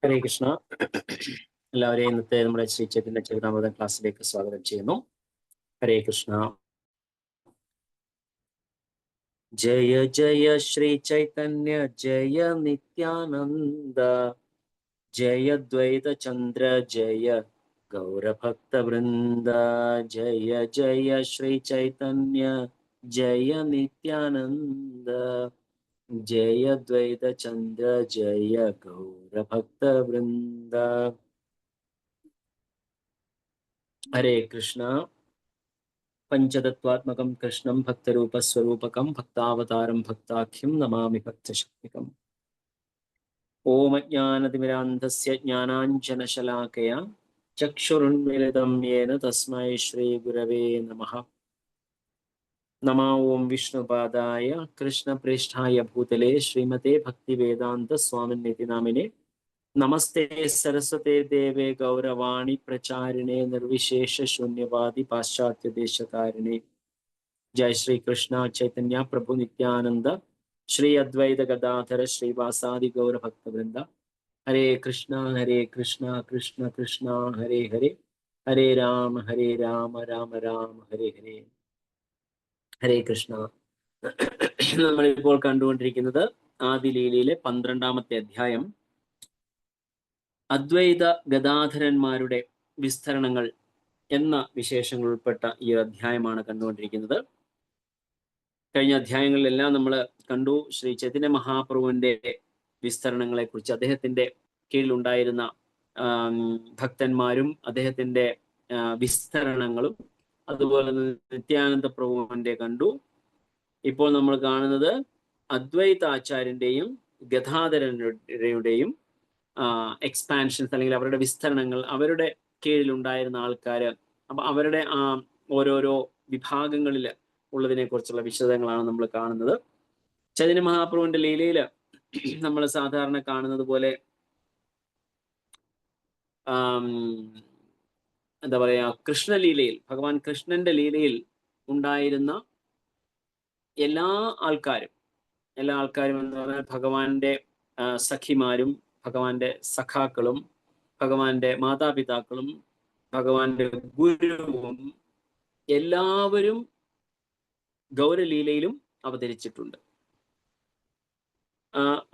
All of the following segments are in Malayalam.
ഹരേ കൃഷ്ണ. എല്ലാവരെയും ഇന്നത്തെ നമ്മുടെ ശ്രീ ചൈതന്യ ചരിതാമൃതം ക്ലാസ്സിലേക്ക് സ്വാഗതം ചെയ്യുന്നു. ഹരേ കൃഷ്ണ. ജയ ജയ ശ്രീ ചൈതന്യ ജയ നിത്യാനന്ദ, ജയ ദ്വൈത ചന്ദ്ര ജയ ഗൗരഭക്ത വൃന്ദ. ജയ ജയ ശ്രീ ചൈതന്യ ജയ നിത്യാനന്ദ, ജയ ദ്വൈത ചന്ദ്ര ജയ ഗൗരഭക്ത വൃന്ദ. ഹരേ കൃഷ്ണ. പഞ്ചതത്വാത്മകം കൃഷ്ണം ഭക്തരൂപസ്വരൂപകം ഭക്താവതാരം ഭക്താഖ്യം നമാമി ഭക്തശക്തികം. ഓം അജ്ഞാനതിമിരാന്ധസ്യ ജ്ഞാനാഞ്ജനശലാകയാ ചക്ഷുരുന്മിലിതം യേന തസ്മൈ ശ്രീ ഗുരവേ നമഃ. നമോ ഓം വിഷ്ണുപാദായ കൃഷ്ണപ്രേഷ്ഠായ ഭൂതലേ ശ്രീമതേ ഭക്തിവേദാന്ത സ്വാമിനിതി നാമിനെ. നമസ്തേ സരസ്വതേ ദേവേ ഗൗരവാണി പ്രചാരിണേ നിർവിശേഷ ശൂന്യവാദി പാശ്ചാത്യ ദേശകാരിണേ. ജയ ശ്രീ കൃഷ്ണ ചൈതന്യ പ്രഭു നിത്യാനന്ദ ശ്രീ അദ്വൈത ഗദാധര ശ്രീവാസാദി ഗൗരഭക്തവൃന്ദ. ഹരേ കൃഷ്ണ കൃഷ്ണ കൃഷ്ണ ഹരേ ഹരേ, ഹരേ രാമ രാമ രാമ ഹരേ ഹരേ. ഹരേ കൃഷ്ണ. നമ്മളിപ്പോൾ കണ്ടുകൊണ്ടിരിക്കുന്നത് ആദിലീലയിലെ 12ാമത്തെ അധ്യായം, അദ്വൈത ഗദാധരന്മാരുടെ വിസ്തരണങ്ങൾ എന്ന വിശേഷങ്ങൾ ഉൾപ്പെട്ട ഈ അധ്യായമാണ് കണ്ടുകൊണ്ടിരിക്കുന്നത്. കഴിഞ്ഞ അധ്യായങ്ങളിലെല്ലാം നമ്മൾ കണ്ടു ശ്രീ ചൈതന്യ മഹാപ്രഭുവിന്റെ വിസ്തരണങ്ങളെ കുറിച്ച്, അദ്ദേഹത്തിന്റെ കീഴിലുണ്ടായിരുന്ന ഭക്തന്മാരും അദ്ദേഹത്തിന്റെ വിസ്തരണങ്ങളും, അതുപോലെ നിത്യാനന്ദ പ്രഭുവിന്റെ കണ്ടു. ഇപ്പോൾ നമ്മൾ കാണുന്നത് അദ്വൈതാചാര്യന്റെയും ഗദാധരരുടെയും എക്സ്പാൻഷൻസ് അല്ലെങ്കിൽ അവരുടെ വിസ്തരണങ്ങൾ, അവരുടെ കീഴിലുണ്ടായിരുന്ന ആൾക്കാര്, അപ്പൊ അവരുടെ ഓരോരോ വിഭാഗങ്ങളിൽ ഉള്ളതിനെ കുറിച്ചുള്ള വിശദങ്ങളാണ് നമ്മൾ കാണുന്നത്. ചൈതന്യ മഹാപ്രഭുവിന്റെ ലീലയില് നമ്മൾ സാധാരണ കാണുന്നത് പോലെ എന്താ പറയാ, കൃഷ്ണലീലയിൽ, ഭഗവാൻ കൃഷ്ണന്റെ ലീലയിൽ ഉണ്ടായിരുന്ന എല്ലാ ആൾക്കാരും എന്ന് പറഞ്ഞാൽ ഭഗവാന്റെ സഖിമാരും ഭഗവാന്റെ സഖാക്കളും ഭഗവാന്റെ മാതാപിതാക്കളും ഭഗവാന്റെ ഗുരുവും എല്ലാവരും ഗൗരലീലയിലും അവതരിച്ചിട്ടുണ്ട്.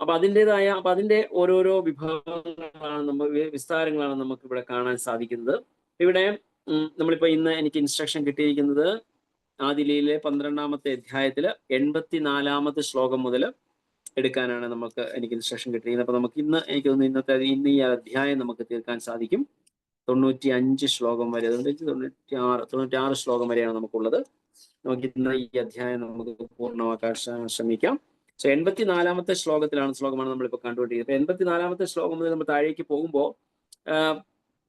അപ്പൊ അതിന്റെ ഓരോരോ വിഭാഗങ്ങളാണ്, വിസ്താരങ്ങളാണ് നമുക്ക് ഇവിടെ കാണാൻ സാധിക്കുന്നത്. ഇവിടെ നമ്മളിപ്പോ ഇന്ന് എനിക്ക് ഇൻസ്ട്രക്ഷൻ കിട്ടിയിരിക്കുന്നത് ആദിലീലയിലെ 12ാമത്തെ അധ്യായത്തില് 84ാമത്തെ ശ്ലോകം മുതൽ എടുക്കാനാണ് എനിക്ക് ഇൻസ്ട്രക്ഷൻ കിട്ടിയിരിക്കുന്നത്. അപ്പൊ നമുക്ക് എനിക്ക് തോന്നുന്നു ഇന്ന് ഈ അധ്യായം നമുക്ക് തീർക്കാൻ സാധിക്കും. 95 ശ്ലോകം വരെ, 96 ശ്ലോകം വരെയാണ് നമുക്കുള്ളത്. നമുക്ക് ഇന്ന് ഈ അധ്യായം നമുക്ക് പൂർണ്ണമാക്കാൻ ശ്രമിക്കാം. 84ാമത്തെ ശ്ലോകമാണ് നമ്മളിപ്പോൾ കണ്ടുകൊണ്ടിരിക്കുന്നത്. 84ാമത്തെ ശ്ലോകം മുതൽ നമ്മൾ താഴേക്ക് പോകുമ്പോൾ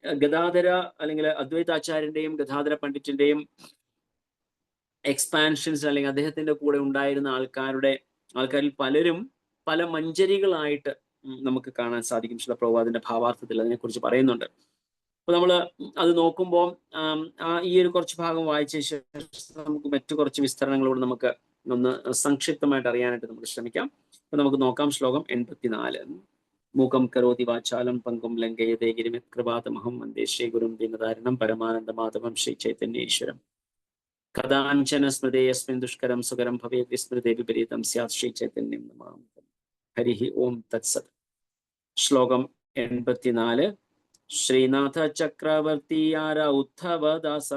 ഗദാധര അല്ലെങ്കിൽ അദ്വൈതാചാര്യന്റെയും ഗദാധര പണ്ഡിറ്റിന്റെയും എക്സ്പാൻഷൻസ്, അല്ലെങ്കിൽ അദ്ദേഹത്തിന്റെ കൂടെ ഉണ്ടായിരുന്ന ആൾക്കാരിൽ പലരും പല മഞ്ജരികളായിട്ട് നമുക്ക് കാണാൻ സാധിക്കും. ശ്രീല പ്രഭുപാദിന്റെ ഭാവാർത്ഥത്തിൽ അതിനെക്കുറിച്ച് പറയുന്നുണ്ട്. അപ്പൊ നമ്മൾ അത് നോക്കുമ്പോൾ ഈ ഒരു കുറച്ച് ഭാഗം വായിച്ച ശേഷം നമുക്ക് മറ്റു കുറച്ച് വിസ്തരണങ്ങളോട് നമുക്ക് ഒന്ന് സംക്ഷിപ്തമായിട്ട് അറിയാനായിട്ട് നമുക്ക് ശ്രമിക്കാം. അപ്പൊ നമുക്ക് നോക്കാം. ശ്ലോകം 84. മൂകം കരോതി വാചാലം പങ്കും ലംഘയതേ ഗിരിമിത് കൃപാതമഹം വന്ദേ ശ്രീ ഗുരും ദീനതാരിണം പരമാനന്ദ മാധവം ശ്രീ ചൈതന്യേശ്വരം. കഥാഞ്ചന സ്മൃതേ യസ്മിൻ ദുഷ്കരം സുകരം ഭവേത് വിസ്മൃതേ വിപരീതം സ്യാത് ശ്രീ ചൈതന്യം നമാമി. ഹരി ഓം തത്സത്. ശ്ലോകം 84. ശ്രീനാഥ ചക്രവർത്തിയാര ഉദ്ധവദാസ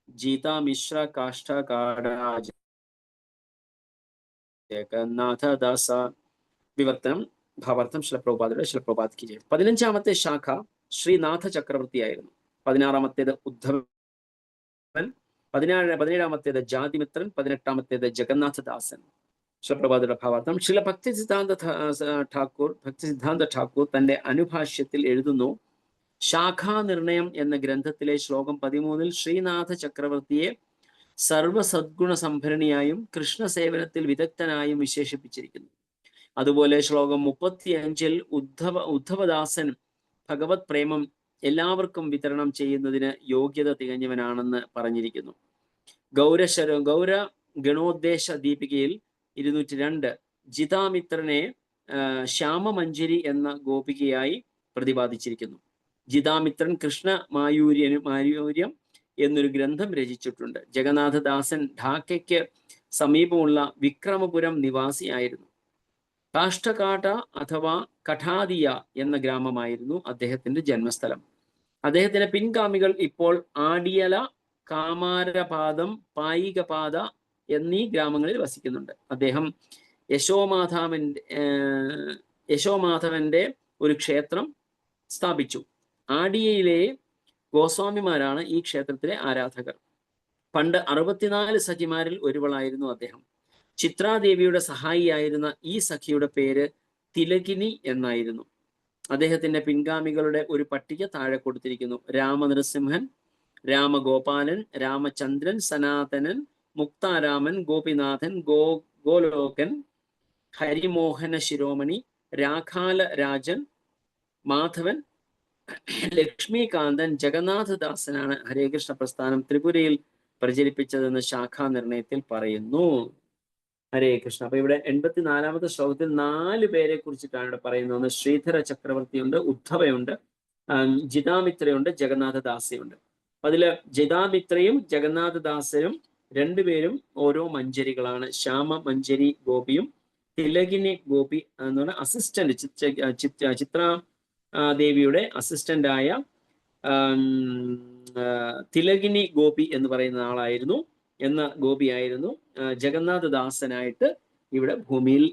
ജീതാ മിശ്ര കാഷ്ഠകാഢ ജഗന്നാഥദാസ. വിവർത്തനം ഭാവാർത്ഥം ശ്രീല പ്രഭുപാദ് കി ജയ്. 15ാമത്തെ ശാഖ ശ്രീനാഥ ചക്രവർത്തിയായിരുന്നു. 16ാമത്തേത് ഉദ്ധവൻ, 17ാമത്തേത് ജാതിമിത്രൻ, 18ാമത്തേത് ജഗന്നാഥദാസൻ. ശ്രീപ്രഭാതയുടെ ഭാവാർത്ഥം. ശ്രീല ഭക്തിസിദ്ധാന്ത ഠാക്കൂർ തന്റെ അനുഭാഷ്യത്തിൽ എഴുതുന്നു: ശാഖാനിർണയം എന്ന ഗ്രന്ഥത്തിലെ ശ്ലോകം 13 ശ്രീനാഥ ചക്രവർത്തിയെ സർവസദ്ഗുണ സംഭരണിയായും കൃഷ്ണസേവനത്തിൽ വിദഗ്ധനായും വിശേഷിപ്പിച്ചിരിക്കുന്നു. അതുപോലെ ശ്ലോകം 35 ഉദ്ധവദാസൻ ഭഗവത് പ്രേമം എല്ലാവർക്കും വിതരണം ചെയ്യുന്നതിന് യോഗ്യത തികഞ്ഞവനാണെന്ന് പറഞ്ഞിരിക്കുന്നു. ഗൗര ഗണോദ്ദേശ ദീപികയിൽ 202 ജിതാമിത്രനെ ശ്യാമമഞ്ജരി എന്ന ഗോപികയായി പ്രതിപാദിച്ചിരിക്കുന്നു. ജിതാമിത്രൻ കൃഷ്ണ മായൂര്യം എന്നൊരു ഗ്രന്ഥം രചിച്ചിട്ടുണ്ട്. ജഗന്നാഥദാസൻ ഢാക്കയ്ക്ക് സമീപമുള്ള വിക്രമപുരം നിവാസിയായിരുന്നു. കാഷ്ടകാട്ട അഥവാ കഠാദിയ എന്ന ഗ്രാമമായിരുന്നു അദ്ദേഹത്തിന്റെ ജന്മസ്ഥലം. അദ്ദേഹത്തിന്റെ പിൻഗാമികൾ ഇപ്പോൾ ആടിയല, കാമാരപാദം, പായികപാത എന്നീ ഗ്രാമങ്ങളിൽ വസിക്കുന്നുണ്ട്. അദ്ദേഹം യശോമാധവന്റെ ഒരു ക്ഷേത്രം സ്ഥാപിച്ചു. ആടിയയിലെ ഗോസ്വാമിമാരാണ് ഈ ക്ഷേത്രത്തിലെ ആരാധകർ. പണ്ട് 64 സഖിമാരിൽ ഒരുവളായിരുന്നു അദ്ദേഹം. ചിത്രാദേവിയുടെ സഹായിയായിരുന്ന ഈ സഖിയുടെ പേര് തിലകിനി എന്നായിരുന്നു. അദ്ദേഹത്തിന്റെ പിൻഗാമികളുടെ ഒരു പട്ടിക താഴെ കൊടുത്തിരിക്കുന്നു. രാമനരസിംഹൻ, രാമഗോപാലൻ, രാമചന്ദ്രൻ, സനാതനൻ, മുക്താരാമൻ, ഗോപിനാഥൻ, ഗോലോകൻ, ഹരിമോഹന ശിരോമണി, രാഖാല രാജൻ, മാധവൻ, ലക്ഷ്മികാന്തൻ. ജഗന്നാഥദാസനാണ് ഹരേകൃഷ്ണ പ്രസ്ഥാനം ത്രിപുരയിൽ പ്രചരിപ്പിച്ചതെന്ന് ശാഖാ നിർണയത്തിൽ പറയുന്നു. ഹരേ കൃഷ്ണ. അപ്പൊ ഇവിടെ 84-ാമത്തെ ശ്ലോകത്തിൽ 4 പേരെ കുറിച്ചിട്ടാണ് ഇവിടെ പറയുന്നത്. ഒന്ന് ശ്രീധര ചക്രവർത്തിയുണ്ട്, ഉദ്ധവയുണ്ട്, ജിതാമിത്രയുണ്ട്, ജഗന്നാഥദാസയുണ്ട്. അതില് ജിതാമിത്രയും ജഗന്നാഥദാസരും രണ്ടുപേരും ഓരോ മഞ്ജരികളാണ്. ശ്യാമ മഞ്ജരി ഗോപിയും തിലകിനി ഗോപി എന്ന് പറഞ്ഞ അസിസ്റ്റന്റ്, ചിത്ര ദേവിയുടെ അസിസ്റ്റന്റായ തിലകിനി ഗോപി എന്ന് പറയുന്ന ആളായിരുന്നു ഗോപിയായിരുന്നു ജഗന്നാഥദാസനായിട്ട് ഇവിടെ ഭൂമിയിൽ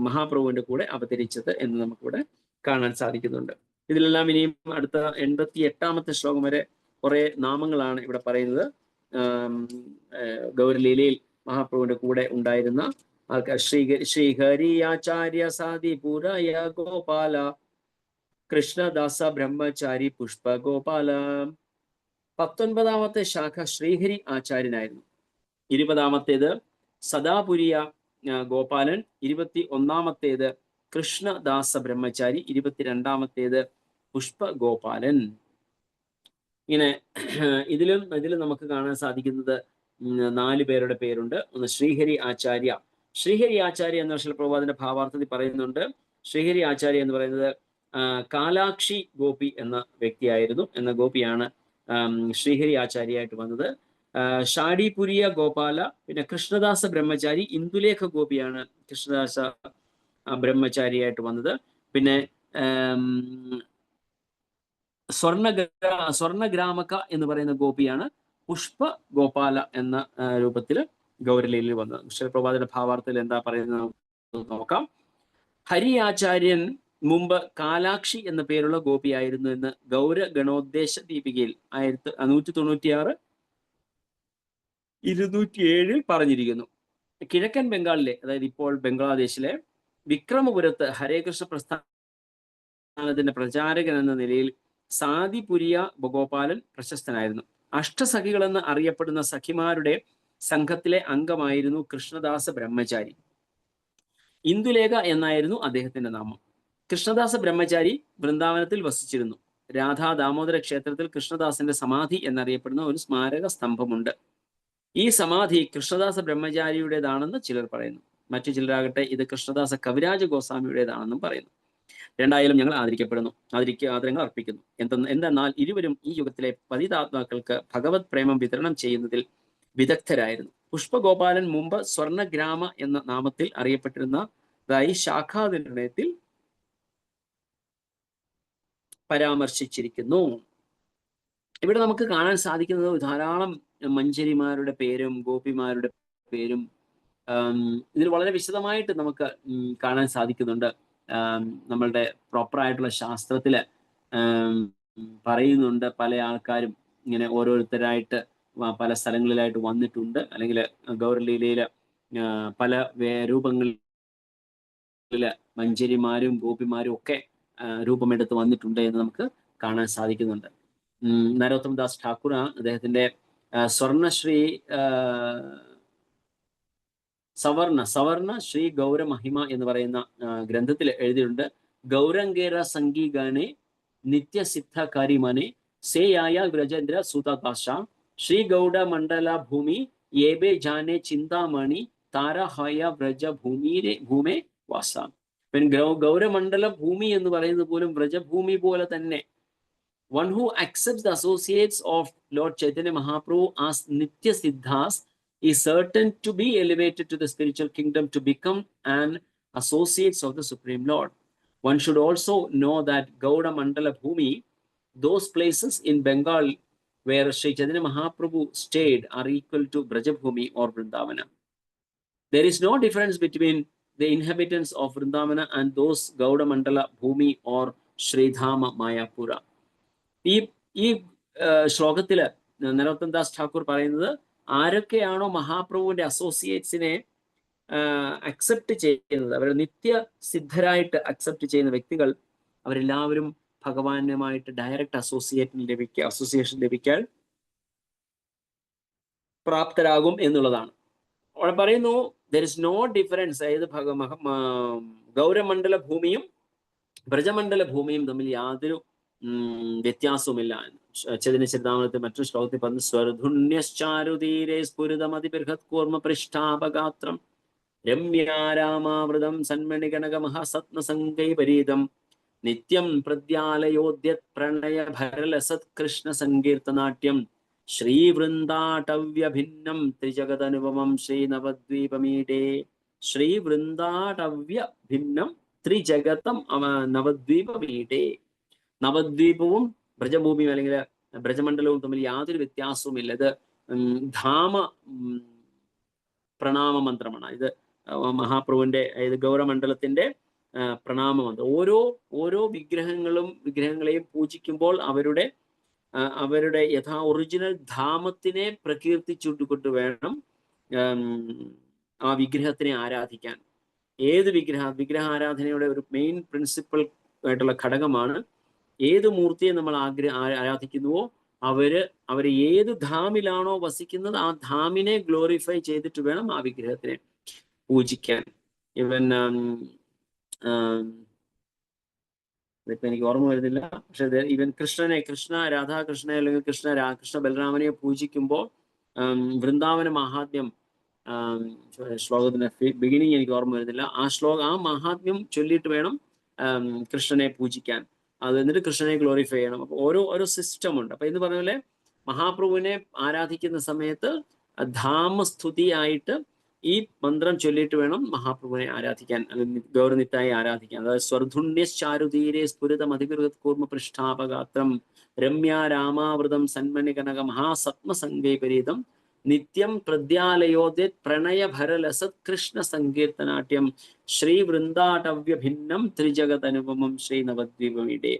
മഹാപ്രഭുവിന്റെ കൂടെ അവതരിച്ചത് എന്ന് നമുക്കിവിടെ കാണാൻ സാധിക്കുന്നുണ്ട്. ഇതിലെല്ലാം ഇനിയും അടുത്ത 88-ാമത്തെ ശ്ലോകം വരെ കുറെ നാമങ്ങളാണ് ഇവിടെ പറയുന്നത്. ഗൗരലീലയിൽ മഹാപ്രഭുവിന്റെ കൂടെ ഉണ്ടായിരുന്ന ആൾക്കാർ ശ്രീഹരി ആചാര്യ സാദി പുരയ ഗോപാല കൃഷ്ണദാസ ബ്രഹ്മചാരി പുഷ്പ ഗോപാല. 19-ാമത്തെ ശാഖ ശ്രീഹരി ആചാര്യനായിരുന്നു. 20-ാമത്തേത് സദാപുരിയ ഗോപാലൻ, 21-ാമത്തേത് കൃഷ്ണദാസ ബ്രഹ്മചാരി, 22-ാമത്തേത് പുഷ്പ ഗോപാലൻ. ഇങ്ങനെ ഇതിലും നമുക്ക് കാണാൻ സാധിക്കുന്നത് 4 പേരുടെ പേരുണ്ട്. ഒന്ന് ശ്രീഹരി ആചാര്യ. ശ്രീഹരി ആചാര്യ എന്ന ശിലപ്രഭുപാദിന്റെ ഭാവാർത്ഥത്തിൽ പറയുന്നുണ്ട്. ശ്രീഹരി ആചാര്യ എന്ന് പറയുന്നത് കാലാക്ഷി ഗോപി എന്ന വ്യക്തിയായിരുന്നു. എന്ന ഗോപിയാണ് ശ്രീഹരി ആചാര്യയായിട്ട് വന്നത്. ഷാഡിപുരിയ ഗോപാല, പിന്നെ കൃഷ്ണദാസ ബ്രഹ്മചാരി, ഇന്ദുലേഖ ഗോപിയാണ് കൃഷ്ണദാസ ബ്രഹ്മചാരിയായിട്ട് വന്നത്. പിന്നെ സ്വർണഗ്രാമക എന്ന് പറയുന്ന ഗോപിയാണ് പുഷ്പ ഗോപാല എന്ന രൂപത്തിൽ ഗൗരലീലയിൽ വന്നത്. ശിലപ്രഭുപാദിന്റെ ഭാവാർത്ഥത്തിൽ എന്താ പറയുന്നത് നോക്കാം. ഹരി ആചാര്യൻ മുമ്പ് കാലാക്ഷി എന്ന പേരുള്ള ഗോപിയായിരുന്നു എന്ന് ഗൗര ഗണോദ്ദേശ ദീപികയിൽ 196, 207 പറഞ്ഞിരിക്കുന്നു. കിഴക്കൻ ബംഗാളിലെ, അതായത് ഇപ്പോൾ ബംഗ്ലാദേശിലെ വിക്രമപുരത്ത് ഹരേകൃഷ്ണ പ്രസ്ഥാനത്തിന്റെ പ്രചാരകൻ എന്ന നിലയിൽ സാദിപുരിയ ഗോപാലൻ പ്രശസ്തനായിരുന്നു. അഷ്ടസഖികളെന്ന് അറിയപ്പെടുന്ന സഖിമാരുടെ സംഘത്തിലെ അംഗമായിരുന്നു കൃഷ്ണദാസ ബ്രഹ്മചാരി. ഇന്ദുലേഖ എന്നായിരുന്നു അദ്ദേഹത്തിന്റെ നാമം. കൃഷ്ണദാസ ബ്രഹ്മചാരി വൃന്ദാവനത്തിൽ വസിച്ചിരുന്നു. രാധാ ദാമോദര ക്ഷേത്രത്തിൽ കൃഷ്ണദാസന്റെ സമാധി എന്നറിയപ്പെടുന്ന ഒരു സ്മാരക സ്തംഭമുണ്ട്. ഈ സമാധി കൃഷ്ണദാസ ബ്രഹ്മചാരിയുടേതാണെന്ന് ചിലർ പറയുന്നു. മറ്റു ചിലരാകട്ടെ ഇത് കൃഷ്ണദാസ കവിരാജ ഗോസ്വാമിയുടേതാണെന്നും പറയുന്നു. രണ്ടായാലും ഞങ്ങൾ ആദരങ്ങൾ അർപ്പിക്കുന്നു. എന്തെന്നാൽ ഇരുവരും ഈ യുഗത്തിലെ പതിതാത്മാക്കൾക്ക് ഭഗവത് പ്രേമം വിതരണം ചെയ്യുന്നതിൽ വിദഗ്ധരായിരുന്നു. പുഷ്പഗോപാലൻ മുമ്പ് സ്വർണഗ്രാമ എന്ന നാമത്തിൽ അറിയപ്പെട്ടിരുന്നതായി ശാഖാനിർണയത്തിൽ പരാമർശിച്ചിരിക്കുന്നു. ഇവിടെ നമുക്ക് കാണാൻ സാധിക്കുന്നത് ധാരാളം മഞ്ജരിമാരുടെ പേരും ഗോപിമാരുടെ പേരും ഇതിൽ വളരെ വിശദമായിട്ട് നമുക്ക് കാണാൻ സാധിക്കുന്നുണ്ട്. നമ്മളുടെ പ്രോപ്പറായിട്ടുള്ള ശാസ്ത്രത്തില് പറയുന്നുണ്ട്. പല ആൾക്കാരും ഇങ്ങനെ ഓരോരുത്തരായിട്ട് പല സ്ഥലങ്ങളിലായിട്ട് വന്നിട്ടുണ്ട്. അല്ലെങ്കിൽ ഗൗരലീലയില് പല രൂപങ്ങളില് മഞ്ജരിമാരും ഗോപിമാരും ഒക്കെ രൂപമെടുത്ത് വന്നിട്ടുണ്ട് എന്ന് നമുക്ക് കാണാൻ സാധിക്കുന്നുണ്ട്. നരോത്തമദാസ് ഠാക്കൂർ അദ്ദേഹത്തിന്റെ സ്വർണശ്രീ സവർണ ശ്രീ ഗൗരമഹിമ എന്ന് പറയുന്ന ഗ്രന്ഥത്തിൽ എഴുതിയിട്ടുണ്ട്. ഗൗരംഗേര സംഗീഗാനെ നിത്യസിദ്ധകാരിമനെ സേയായ വ്രജേന്ദ്ര സുതദാശ ശ്രീ ഗൗഡ മണ്ഡല ഭൂമി ഏബേ ജാനെ ചിന്താമണി താരഹയ വ്രജ ഭൂമേ വാസ. പിന്നെ ഗൗരമണ്ഡല ഭൂമി എന്ന് പറയുന്നത് പോലും വ്രജഭൂമി പോലെ തന്നെ. One who accepts the associates of Lord Chaitanya Mahaprabhu as Nitya Siddhas is certain to be elevated to the spiritual kingdom to become an associates of the Supreme Lord. One should also know that Gauda Mandala Bhumi, those places in Bengal where Sri Chaitanya Mahaprabhu stayed, are equal to Brajabhumi or Vrindavana. There is no difference between the inhabitants of Vrindavana and those Gauda Mandala Bhumi or Sridhama Mayapura. ഈ ശ്ലോകത്തില് നരോത്തം ദാസ് ഠാക്കൂർ പറയുന്നത്, ആരൊക്കെയാണോ മഹാപ്രഭുവിന്റെ അസോസിയേറ്റ്സിനെ അക്സെപ്റ്റ് ചെയ്യുന്നത്, അവരെ നിത്യസിദ്ധരായിട്ട് അക്സെപ്റ്റ് ചെയ്യുന്ന വ്യക്തികൾ, അവരെല്ലാവരും ഭഗവാനുമായിട്ട് ഡയറക്റ്റ് അസോസിയേഷൻ ലഭിക്കാൻ പ്രാപ്തരാകും എന്നുള്ളതാണ്. അവിടെ പറയുന്നു ദർ ഇസ് നോ ഡിഫറൻസ്, അതായത് ഗൗരമണ്ഡല ഭൂമിയും ബ്രജമണ്ഡല ഭൂമിയും തമ്മിൽ യാതൊരു വ്യത്യാസവുമില്ല. ചൈതന്യ ചരിതാമൃതത്തിൽ മറ്റൊരു ശ്ലോകത്തിൽ പറഞ്ഞു, സ്വരധുന്യശ്ചാരുതീരേ സ്ഫുരിതമതി ബൃഹത് കൂർമ്മ പൃഷ്ഠാപഗാത്രം രമ്യാരാമാവൃതം സന്മണിഗണകമഹസത്നസംഗൈപരീതം നിത്യം പ്രദ്യാലയോദ്യത് പ്രണയ ഭരലസത് കൃഷ്ണ സങ്കീർത്തനാട്യം ശ്രീവൃന്ദാടവ്യഭിന്നം ത്രിജഗതനുപമം ശ്രീനവദ്വീപമീഡേ. ശ്രീവൃന്ദാടവ്യഭിന്നം ത്രിജഗതം നവദ്വീപമീഡേ. നവദ്വീപവും ബ്രജഭൂമിയും അല്ലെങ്കിൽ ബ്രജമണ്ഡലവും തമ്മിൽ യാതൊരു വ്യത്യാസവുമില്ല. ഇത് ധാമ പ്രണാമ മന്ത്രമാണ്. ഇത് മഹാപ്രഭുവിന്റെ, അതായത് ഗൗരമണ്ഡലത്തിന്റെ പ്രണാമ മന്ത്രം. ഓരോ വിഗ്രഹങ്ങളെയും പൂജിക്കുമ്പോൾ അവരുടെ ഒറിജിനൽ ധാമത്തിനെ പ്രകീർത്തിച്ചുകൊണ്ട് വേണം ആ വിഗ്രഹത്തിനെ ആരാധിക്കാൻ. ഏത് വിഗ്രഹാരാധനയുടെ ഒരു മെയിൻ പ്രിൻസിപ്പൽ ആയിട്ടുള്ള ഘടകമാണ്, ഏത് മൂർത്തിയെ നമ്മൾ ആരാധിക്കുന്നുവോ അവര് ഏത് ധാമിലാണോ വസിക്കുന്നത് ആ ധാമിനെ ഗ്ലോറിഫൈ ചെയ്തിട്ട് വേണം ആ വിഗ്രഹത്തിനെ പൂജിക്കാൻ. ഇവൻ ഇതിപ്പോ എനിക്ക് ഓർമ്മ വരുന്നില്ല, പക്ഷെ ഇവൻ കൃഷ്ണ രാധാകൃഷ്ണ അല്ലെങ്കിൽ കൃഷ്ണ ബലരാമനെ പൂജിക്കുമ്പോൾ വൃന്ദാവന മഹാത്മ്യം ശ്ലോകത്തിന്റെ ബിഗിനിങ് എനിക്ക് ഓർമ്മ വരുന്നില്ല, ആ മഹാത്മ്യം ചൊല്ലിയിട്ട് വേണം കൃഷ്ണനെ പൂജിക്കാൻ. എന്നിട്ട് കൃഷ്ണനെ ഗ്ലോറിഫൈ ചെയ്യണം. അപ്പൊ ഓരോ സിസ്റ്റം ഉണ്ട്. അപ്പൊ എന്ന് പറഞ്ഞ പോലെ മഹാപ്രഭുവിനെ ആരാധിക്കുന്ന സമയത്ത് ധാമസ്തുതിയായിട്ട് ഈ മന്ത്രം ചൊല്ലിയിട്ട് വേണം മഹാപ്രഭുവിനെ ആരാധിക്കാൻ, അല്ലെങ്കിൽ ഗൗരനിത്തായി ആരാധിക്കാൻ. അതായത് സ്വർധുണ്യശ്ചാരുതീരെ സ്ഫുരിതമതിബൃഹത് കൂർമ്മ പൃഷ്ഠാപഗാത്രം രമ്യാരാമാവൃതം സന്മണികനക മഹാസത്മസംഗൈപരീതം നിത്യം പ്രദ്യാലയോദ്യത് പ്രണയ ഭരലസത് കൃഷ്ണ സങ്കീർത്തനാട്യം ശ്രീവൃന്ദാടവ്യഭിന്നം ത്രിജഗതനുപമം ശ്രീനവദ്വീപമീഡേ.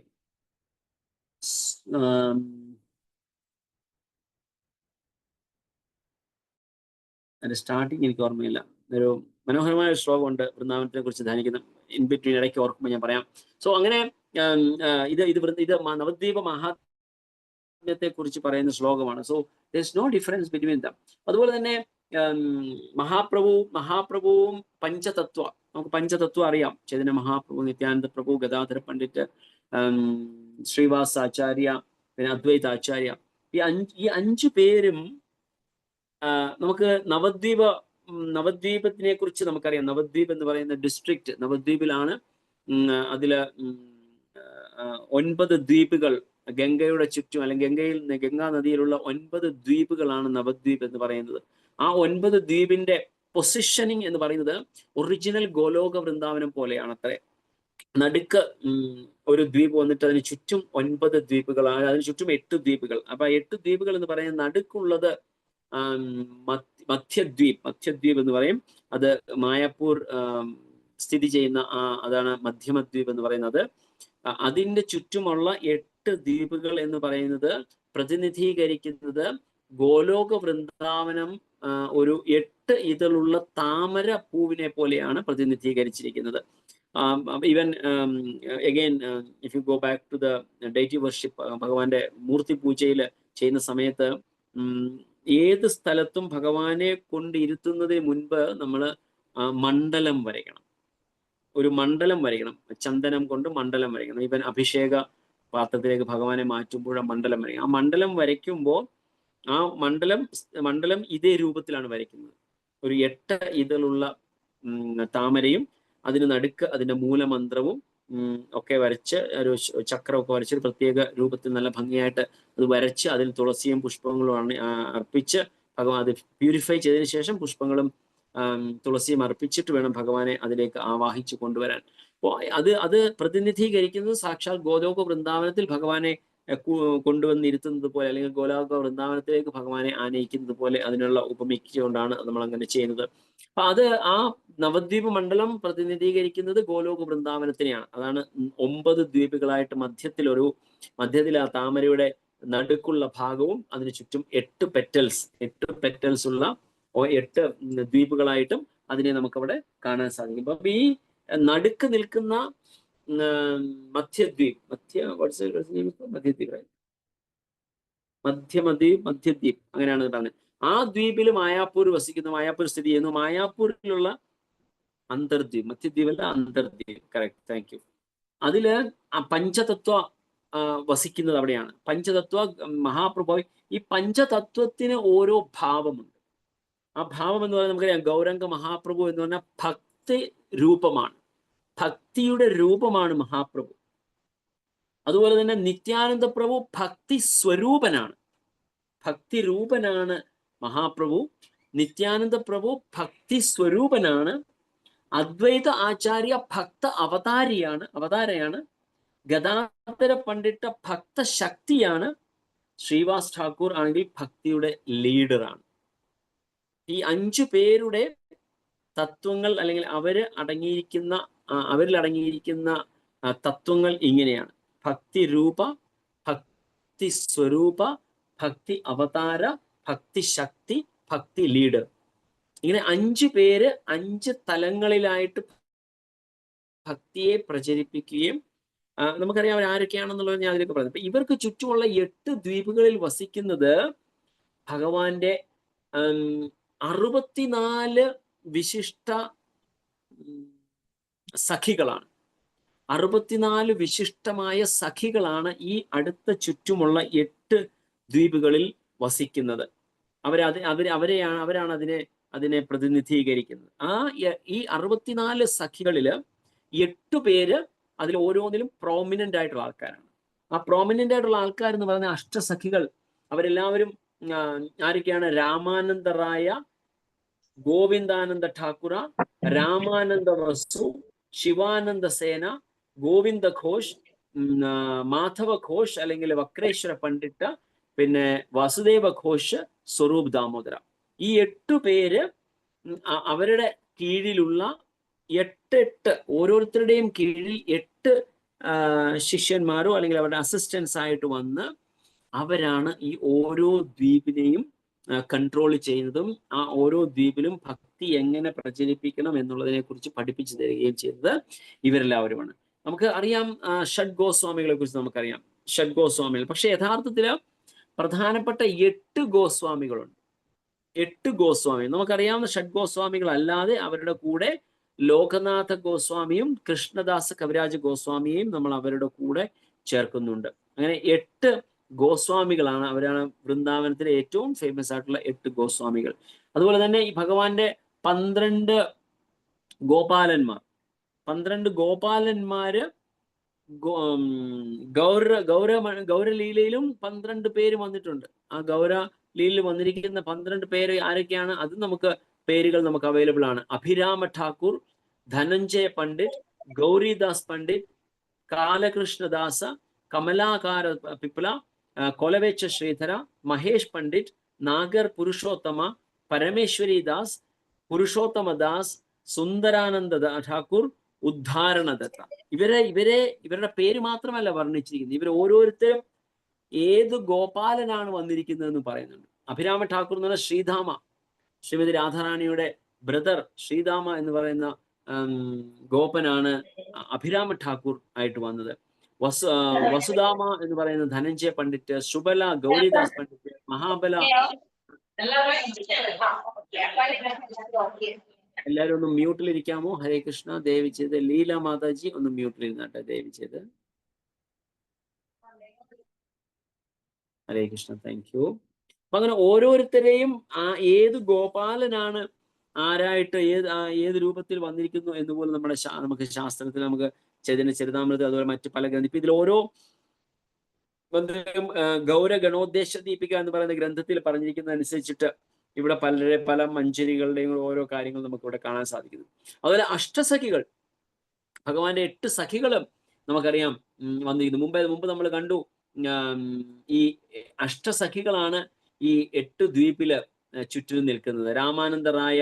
അതിന്റെ സ്റ്റാർട്ടിങ് എനിക്ക് ഓർമ്മയില്ല. ഒരു മനോഹരമായ ഒരു ശ്ലോകമുണ്ട് വൃന്ദാവനത്തിനെ കുറിച്ച് ധ്യാനിക്കുന്ന, ഇൻ ബിറ്റ്വീൻ ഇടയ്ക്ക് ഓർക്കുമ്പോൾ ഞാൻ പറയാം. സോ അങ്ങനെ ഇത് നവദ്വീപ മഹാത്മ്യത്തെ കുറിച്ച് പറയുന്ന ശ്ലോകമാണ്. So there is no difference between them. അതുപോലെ തന്നെ മഹാപ്രഭുവും പഞ്ചതത്വ, നമുക്ക് പഞ്ചതത്വം അറിയാം. ചൈതന്യ മഹാപ്രഭു, നിത്യാനന്ദ പ്രഭു, ഗദാധര പണ്ഡിറ്റ്, ശ്രീവാസ ആചാര്യ, പിന്നെ അദ്വൈത ആചാര്യ, ഈ അഞ്ചു പേരും നമുക്ക് നവദ്വീപത്തിനെ കുറിച്ച് നമുക്കറിയാം. നവദ്വീപ് എന്ന് പറയുന്ന ഡിസ്ട്രിക്റ്റ് നവദ്വീപിലാണ്. അതില് 9 ദ്വീപുകൾ ഗംഗയുടെ ചുറ്റും, അല്ലെങ്കിൽ ഗംഗാ നദിയിലുള്ള 9 ദ്വീപുകളാണ് നവദ്വീപ് എന്ന് പറയുന്നത്. ആ 9 ദ്വീപിന്റെ പൊസിഷനിങ് എന്ന് പറയുന്നത് ഒറിജിനൽ ഗോലോക വൃന്ദാവനം പോലെയാണ് അത്രേ. നടുക്ക് ഒരു ദ്വീപ് വന്നിട്ട് അതിന് ചുറ്റും 9 ദ്വീപുകളാണ്, അതിന് ചുറ്റും 8 ദ്വീപുകൾ. അപ്പൊ 8 ദ്വീപുകൾ എന്ന് പറയുന്നത് നടുക്കുള്ളത് മധ്യദ്വീപ് എന്ന് പറയും. അത് മായാപ്പൂർ സ്ഥിതി ചെയ്യുന്ന അതാണ് മധ്യമദ്വീപ് എന്ന് പറയുന്നത്. അതിന്റെ ചുറ്റുമുള്ള 8 ദ്വീപുകൾ എന്ന് പറയുന്നത് പ്രതിനിധീകരിക്കുന്നത് ഗോലോക വൃന്ദാവനം ഒരു 8 ഇതളുള്ള താമര പൂവിനെ പോലെയാണ് പ്രതിനിധീകരിച്ചിരിക്കുന്നത്. Even again if you go back to the deity worship, ഭഗവാന്റെ മൂർത്തി പൂജയിൽ ചെയ്യുന്ന സമയത്ത് ഏത് സ്ഥലത്തും ഭഗവാനെ കൊണ്ടിരുത്തുന്നതിന് മുൻപ് നമ്മൾ മണ്ഡലം വരയ്ക്കണം. ഒരു മണ്ഡലം വരയ്ക്കണം, ചന്ദനം കൊണ്ട് മണ്ഡലം വരയ്ക്കണം. ഈവൻ അഭിഷേക പാത്രത്തിലേക്ക് ഭഗവാനെ മാറ്റുമ്പോൾ ആ മണ്ഡലം വരയ്ക്കണം. ആ മണ്ഡലം വരയ്ക്കുമ്പോൾ ആ മണ്ഡലം ഇതേ രൂപത്തിലാണ് വരയ്ക്കുന്നത്. ഒരു 8 ഇതളുള്ള താമരയും അതിന് നടുക്ക് അതിന്റെ മൂലമന്ത്രവും ഒക്കെ വരച്ച് ഒരു ചക്രമൊക്കെ വരച്ച് ഒരു പ്രത്യേക രൂപത്തിൽ നല്ല ഭംഗിയായിട്ട് അത് വരച്ച് അതിൽ തുളസിയും പുഷ്പങ്ങളും അർപ്പിച്ച് ഭഗവാൻ അത് പ്യൂരിഫൈ ചെയ്തതിനു ശേഷം പുഷ്പങ്ങളും തുളസിയും അർപ്പിച്ചിട്ട് വേണം ഭഗവാനെ അതിലേക്ക് ആവാഹിച്ചു കൊണ്ടുവരാൻ. അപ്പോൾ അത് പ്രതിനിധീകരിക്കുന്നത് സാക്ഷാൽ ഗോലോക വൃന്ദാവനത്തിൽ ഭഗവാനെ കൊണ്ടുവന്നിരുത്തുന്നത് പോലെ, അല്ലെങ്കിൽ ഗോലോക വൃന്ദാവനത്തിലേക്ക് ഭഗവാനെ ആനയിക്കുന്നത് പോലെ അതിനുള്ള ഉപമിച്ചുകൊണ്ടാണ് നമ്മൾ അങ്ങനെ ചെയ്യുന്നത്. അപ്പൊ അത് ആ നവദ്വീപ് മണ്ഡലം പ്രതിനിധീകരിക്കുന്നത് ഗോലോക വൃന്ദാവനത്തിനെയാണ്. അതാണ് 9 ദ്വീപുകളായിട്ട് മധ്യത്തിൽ ആ താമരയുടെ നടുക്കുള്ള ഭാഗവും അതിന് ചുറ്റും 8 പെറ്റൽസ് ഉള്ള 8 ദ്വീപുകളായിട്ടും അതിനെ നമുക്കവിടെ കാണാൻ സാധിക്കും. അപ്പൊ ഈ നടുക്ക് നിൽക്കുന്ന മധ്യദ്വീപ് അങ്ങനെയാണ് പറഞ്ഞത്. ആ ദ്വീപിൽ മായാപ്പൂർ വസിക്കുന്നു, മായാപ്പൂർ സ്ഥിതി ചെയ്യുന്നു. മായാപ്പൂരിലുള്ള അന്തർദ്വീപ്, മധ്യദ്വീപല്ല അന്തർദ്വീപ്, കറക്റ്റ്, താങ്ക് യു. അതില് പഞ്ചതത്വ വസിക്കുന്നത് അവിടെയാണ്. പഞ്ചതത്വ മഹാപ്രഭു. ഈ പഞ്ചതത്വത്തിന് ഓരോ ഭാവമുണ്ട്. ആ ഭാവം എന്ന് പറയുന്നത് നമുക്കറിയാം, ഗൗരംഗ മഹാപ്രഭു എന്ന് പറഞ്ഞാൽ ഭക്തി രൂപമാണ്, ഭക്തിയുടെ രൂപമാണ് മഹാപ്രഭു. അതുപോലെ തന്നെ നിത്യാനന്ദ പ്രഭു ഭക്തി സ്വരൂപനാണ്, ഭക്തി രൂപനാണ് മഹാപ്രഭു. നിത്യാനന്ദ പ്രഭു ഭക്തി സ്വരൂപനാണ്. അദ്വൈത ആചാര്യ ഭക്ത അവതാരയാണ്. ഗദാധര പണ്ഡിത ഭക്ത ശക്തിയാണ്. ശ്രീവാസ് ഠാക്കൂർ ആണെങ്കിൽ ഭക്തിയുടെ ലീഡറാണ്. ഈ 5 പേരുടെ തത്വങ്ങൾ അല്ലെങ്കിൽ അവരിൽ അടങ്ങിയിരിക്കുന്ന തത്വങ്ങൾ ഇങ്ങനെയാണ്: ഭക്തി രൂപ, ഭക്തി സ്വരൂപ, ഭക്തി അവതാര, ഭക്തി ശക്തി, ഭക്തി ലീഡർ. ഇങ്ങനെ 5 പേര് 5 തലങ്ങളിലായിട്ട് ഭക്തിയെ പ്രചരിപ്പിക്കുകയും നമുക്കറിയാം അവർ ആരൊക്കെയാണെന്നുള്ളത് ഞാൻ അതിലേക്ക് പറഞ്ഞു. ഇവർക്ക് ചുറ്റുമുള്ള 8 ദ്വീപുകളിൽ വസിക്കുന്നത് ഭഗവാന്റെ 64 വിശിഷ്ട സഖികളാണ്. 64 വിശിഷ്ടമായ സഖികളാണ് ഈ അടുത്ത ചുറ്റുമുള്ള 8 ദ്വീപുകളിൽ വസിക്കുന്നത്. അവരാണ് അതിനെ പ്രതിനിധീകരിക്കുന്നത്. ഈ 64 സഖികളില് 8 പേര് അതിൽ ഓരോന്നിലും പ്രോമിനന്റ് ആയിട്ടുള്ള ആൾക്കാരാണ്. ആ പ്രോമിനന്റ് ആയിട്ടുള്ള ആൾക്കാർ എന്ന് പറയുന്ന അഷ്ടസഖികൾ അവരെല്ലാവരും ആരൊക്കെയാണ്? രാമാനന്ദ റായ, ഗോവിന്ദാനന്ദ ഠാക്കുര, രാമാനന്ദ വസു, ശിവാനന്ദ സേന, ഗോവിന്ദ ഘോഷ്, മാധവ ഘോഷ് അല്ലെങ്കിൽ വക്രേശ്വര പണ്ഡിറ്റ, പിന്നെ വാസുദേവ ഘോഷ്, സ്വരൂപ് ദാമോദര. ഈ 8 പേര് അവരുടെ കീഴിലുള്ള 8 ഓരോരുത്തരുടെയും കീഴിൽ 8 ശിഷ്യന്മാരോ അല്ലെങ്കിൽ അവരുടെ അസിസ്റ്റൻസ് ആയിട്ട് വന്ന് അവരാണ് ഈ ഓരോ ദ്വീപിനെയും കൺട്രോൾ ചെയ്യുന്നതും ആ ഓരോ ദ്വീപിലും ഭക്തി എങ്ങനെ പ്രചരിപ്പിക്കണം എന്നുള്ളതിനെ കുറിച്ച് പഠിപ്പിച്ചു തരികയും ചെയ്തത് ഇവരെല്ലാവരുമാണ്. നമുക്ക് അറിയാം ഷഡ് ഗോസ്വാമികളെ കുറിച്ച് നമുക്കറിയാം, ഷഡ് ഗോസ്വാമികൾ. പക്ഷെ യഥാർത്ഥത്തിൽ പ്രധാനപ്പെട്ട 8 ഗോസ്വാമികളുണ്ട്. 8 ഗോസ്വാമികൾ നമുക്കറിയാവുന്ന ഷഡ് ഗോസ്വാമികൾ അല്ലാതെ അവരുടെ കൂടെ ലോകനാഥ ഗോസ്വാമിയും കൃഷ്ണദാസ കവിരാജ ഗോസ്വാമിയെയും നമ്മൾ അവരുടെ കൂടെ ചേർക്കുന്നുണ്ട്. അങ്ങനെ 8 ഗോസ്വാമികളാണ്. അവരാണ് വൃന്ദാവനത്തിലെ ഏറ്റവും ഫേമസ് ആയിട്ടുള്ള 8 ഗോസ്വാമികൾ. അതുപോലെ തന്നെ ഈ ഭഗവാന്റെ 12 ഗോപാലന്മാര് ഗൗരലീലയിലും 12 പേര് വന്നിട്ടുണ്ട്. ആ ഗൗരലീലയിൽ വന്നിരിക്കുന്ന 12 പേര് ആരൊക്കെയാണ്? അത് പേരുകൾ നമുക്ക് അവൈലബിൾ ആണ്. അഭിരാമ ഠാക്കൂർ, ധനഞ്ജയ പണ്ഡിറ്റ്, ഗൗരിദാസ് പണ്ഡിറ്റ്, കാലകൃഷ്ണദാസ, കമലാകാര പിപ്ല, കൊലവേച്ച ശ്രീധര, മഹേഷ് പണ്ഡിറ്റ്, നാഗർ പുരുഷോത്തമ, പരമേശ്വരി ദാസ്, പുരുഷോത്തമ ദാസ്, സുന്ദരാനന്ദ ഠാക്കൂർ, ഉദ്ധാരണദത്ത. ഇവരുടെ പേര് മാത്രമല്ല വർണ്ണിച്ചിരിക്കുന്നത്, ഇവർ ഓരോരുത്തരും ഏത് ഗോപാലനാണ് വന്നിരിക്കുന്നതെന്ന് പറയുന്നുണ്ട്. അഭിരാമ ഠാക്കൂർ എന്ന് പറഞ്ഞാൽ ശ്രീധാമ, ശ്രീമതി രാധാറാണിയുടെ ബ്രദർ ശ്രീധാമ എന്ന് പറയുന്ന ഗോപനാണ് അഭിരാമ ഠാക്കൂർ ആയിട്ട് വന്നത്. വസുധാമ എന്ന് പറയുന്ന ധനഞ്ജയ പണ്ഡിറ്റ്, ശുബല ഗൗരിദാസ് പണ്ഡിറ്റ്, മഹാബല. എല്ലാവരും ഒന്ന് മ്യൂട്ടിലിരിക്കാമോ? ഹരേ കൃഷ്ണ. ദയവ് ചെയ്ത് ലീല മാതാജി ഒന്ന് മ്യൂട്ടിലിരുന്നാട്ടെ ദയവ് ചെയ്ത്. ഹരേ കൃഷ്ണ, താങ്ക് യു. അപ്പൊ അങ്ങനെ ഓരോരുത്തരെയും ഏത് ഗോപാലനാണ് ആരായിട്ട് ഏത് രൂപത്തിൽ വന്നിരിക്കുന്നു എന്ന് പോലും നമുക്ക് ശാസ്ത്രത്തിൽ നമുക്ക് ചരിതാമൃത് അതുപോലെ മറ്റു പല ഗ്രന്ഥം ഇതിൽ ഓരോ ഗൗരഗണോദ്ദേശ ദീപിക എന്ന് പറയുന്ന ഗ്രന്ഥത്തിൽ പറഞ്ഞിരിക്കുന്നത് അനുസരിച്ചിട്ട് ഇവിടെ പല മഞ്ചരികളുടെയും ഓരോ കാര്യങ്ങൾ നമുക്ക് ഇവിടെ കാണാൻ സാധിക്കുന്നു. അതുപോലെ അഷ്ടസഖികൾ, ഭഗവാന്റെ 8 സഖികളും നമുക്കറിയാം വന്നിരിക്കുന്നു. മുമ്പ് നമ്മൾ കണ്ടു ഈ അഷ്ടസഖികളാണ് ഈ 8 ദ്വീപില് ചുറ്റിനും നിൽക്കുന്നത്. രാമാനന്ദ റായ,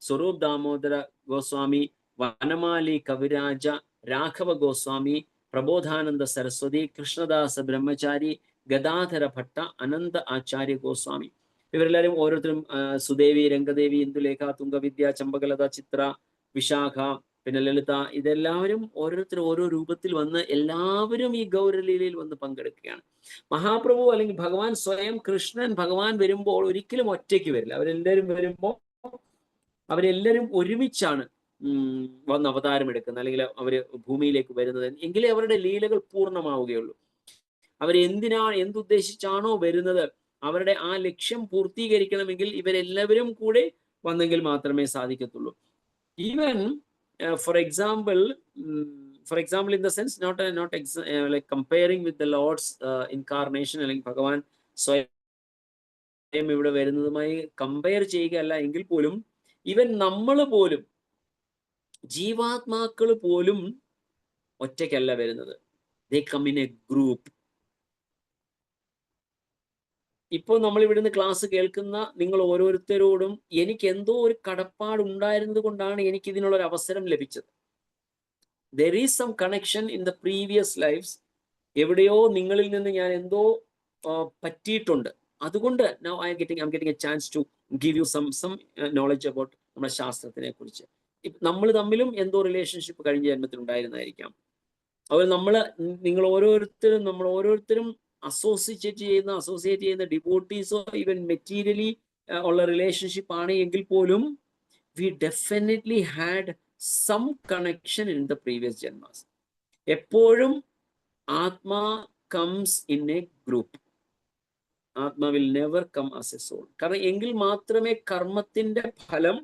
സ്വരൂപ് ദാമോദര ഗോസ്വാമി, വനമാലി കവിരാജ, രാഘവ ഗോസ്വാമി, പ്രബോധാനന്ദ സരസ്വതി, കൃഷ്ണദാസ ബ്രഹ്മചാരി, ഗദാധര ഭട്ട, അനന്ത ആചാര്യ ഗോസ്വാമി. ഇവരെല്ലാവരും ഓരോരുത്തരും സുദേവി, രംഗദേവി, ഇന്ദുലേഖ, തുംഗവിദ്യ, ചമ്പകലത, ചിത്ര, വിശാഖ, പിന്നെ ലളിത, ഇതെല്ലാവരും ഓരോരുത്തരും ഓരോ രൂപത്തിൽ വന്ന് എല്ലാവരും ഈ ഗൗരലീലയിൽ വന്ന് പങ്കെടുക്കുകയാണ്. മഹാപ്രഭു അല്ലെങ്കിൽ ഭഗവാൻ സ്വയം കൃഷ്ണൻ ഭഗവാൻ വരുമ്പോൾ ഒരിക്കലും ഒറ്റയ്ക്ക് വരില്ല. അവരെല്ലാവരും വരുമ്പോൾ അവരെല്ലാവരും ഒരുമിച്ചാണ് വന്ന് അവതാരം എടുക്കുന്നത്, അല്ലെങ്കിൽ അവര് ഭൂമിയിലേക്ക് വരുന്നത്. എങ്കിലേ അവരുടെ ലീലകൾ പൂർണ്ണമാവുകയുള്ളൂ. എന്തുദ്ദേശിച്ചാണോ വരുന്നത്, അവരുടെ ആ ലക്ഷ്യം പൂർത്തീകരിക്കണമെങ്കിൽ ഇവരെല്ലാവരും കൂടെ വന്നെങ്കിൽ മാത്രമേ സാധിക്കത്തുള്ളൂ. Even for example, in the sense not like comparing with the Lord's incarnation, അല്ലെങ്കിൽ ഭഗവാൻ സ്വയം ഇവിടെ വരുന്നതുമായി കമ്പയർ ചെയ്യുകയല്ല എങ്കിൽ പോലും ഈവൻ നമ്മൾ പോലും, ജീവാത്മാക്കൾ പോലും ഒറ്റയ്ക്കല്ല വരുന്നത്. they come in a group. ഇപ്പോൾ നമ്മൾ ഇവിടുന്ന് ക്ലാസ് കേൾക്കുന്ന നിങ്ങൾ ഓരോരുത്തരോടും എനിക്ക് എന്തോ ഒരു കടപ്പാട് ഉണ്ടായിരുന്നത് കൊണ്ടാണ് എനിക്ക് ഇതിനുള്ളൊരു അവസരം ലഭിച്ചത്. there is some connection in the previous lives. എവിടെയോ നിങ്ങളിൽ നിന്ന് ഞാൻ എന്തോ പറ്റിയിട്ടുണ്ട്. അതുകൊണ്ട് now I'm getting a chance to give you some knowledge about നമ്മുടെ ശാസ്ത്രത്തിനെ കുറിച്ച്. നമ്മൾ തമ്മിലും എന്തോ റിലേഷൻഷിപ്പ് കഴിഞ്ഞ ജന്മത്തിൽ ഉണ്ടായിരുന്നായിരിക്കാം. അതുപോലെ നമ്മൾ ഓരോരുത്തരും അസോസിയേറ്റ് ചെയ്യുന്ന ഡിവോട്ടീസോ ഈവൻ മെറ്റീരിയലി ഉള്ള റിലേഷൻഷിപ്പ് ആണ് എങ്കിൽ പോലും we definitely had some connection in the previous ജന്മാസ്. എപ്പോഴും atma comes in a group. Atma will never come as a soul. കാരണം എങ്കിൽ മാത്രമേ കർമ്മത്തിന്റെ ഫലം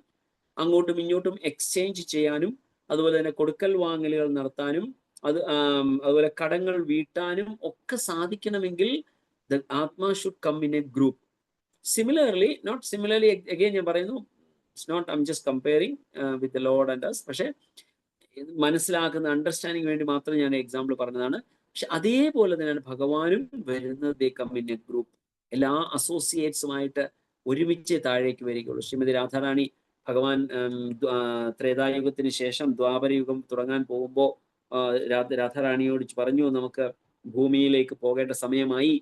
അങ്ങോട്ടും ഇങ്ങോട്ടും എക്സ്ചേഞ്ച് ചെയ്യാനും അതുപോലെ തന്നെ കൊടുക്കൽ വാങ്ങലുകൾ നടത്താനും അതുപോലെ കടങ്ങൾ വീട്ടാനും ഒക്കെ സാധിക്കണമെങ്കിൽ the atma should come in a group. Not similarly again ഞാൻ പറയുന്നു, I'm just comparing with the Lord and us. പക്ഷെ മനസ്സിലാക്കുന്ന അണ്ടർസ്റ്റാൻഡിങ് വേണ്ടി മാത്രം ഞാൻ എക്സാമ്പിൾ പറഞ്ഞതാണ്. പക്ഷെ അതേപോലെ തന്നെയാണ് ഭഗവാനും വരുന്നത്. they come in a group. എല്ലാ അസോസിയേറ്റ്സുമായിട്ട് ഒരുമിച്ച് താഴേക്ക് വരികയുള്ളൂ. ശ്രീമതി രാധാറാണി ഭഗവാൻ ത്രേതായുഗത്തിന് ശേഷം ദ്വാപരയുഗം തുടങ്ങാൻ പോകുമ്പോൾ രാധാറാണിയോട് പറഞ്ഞു, നമുക്ക് ഭൂമിയിലേക്ക് പോകേണ്ട സമയമായി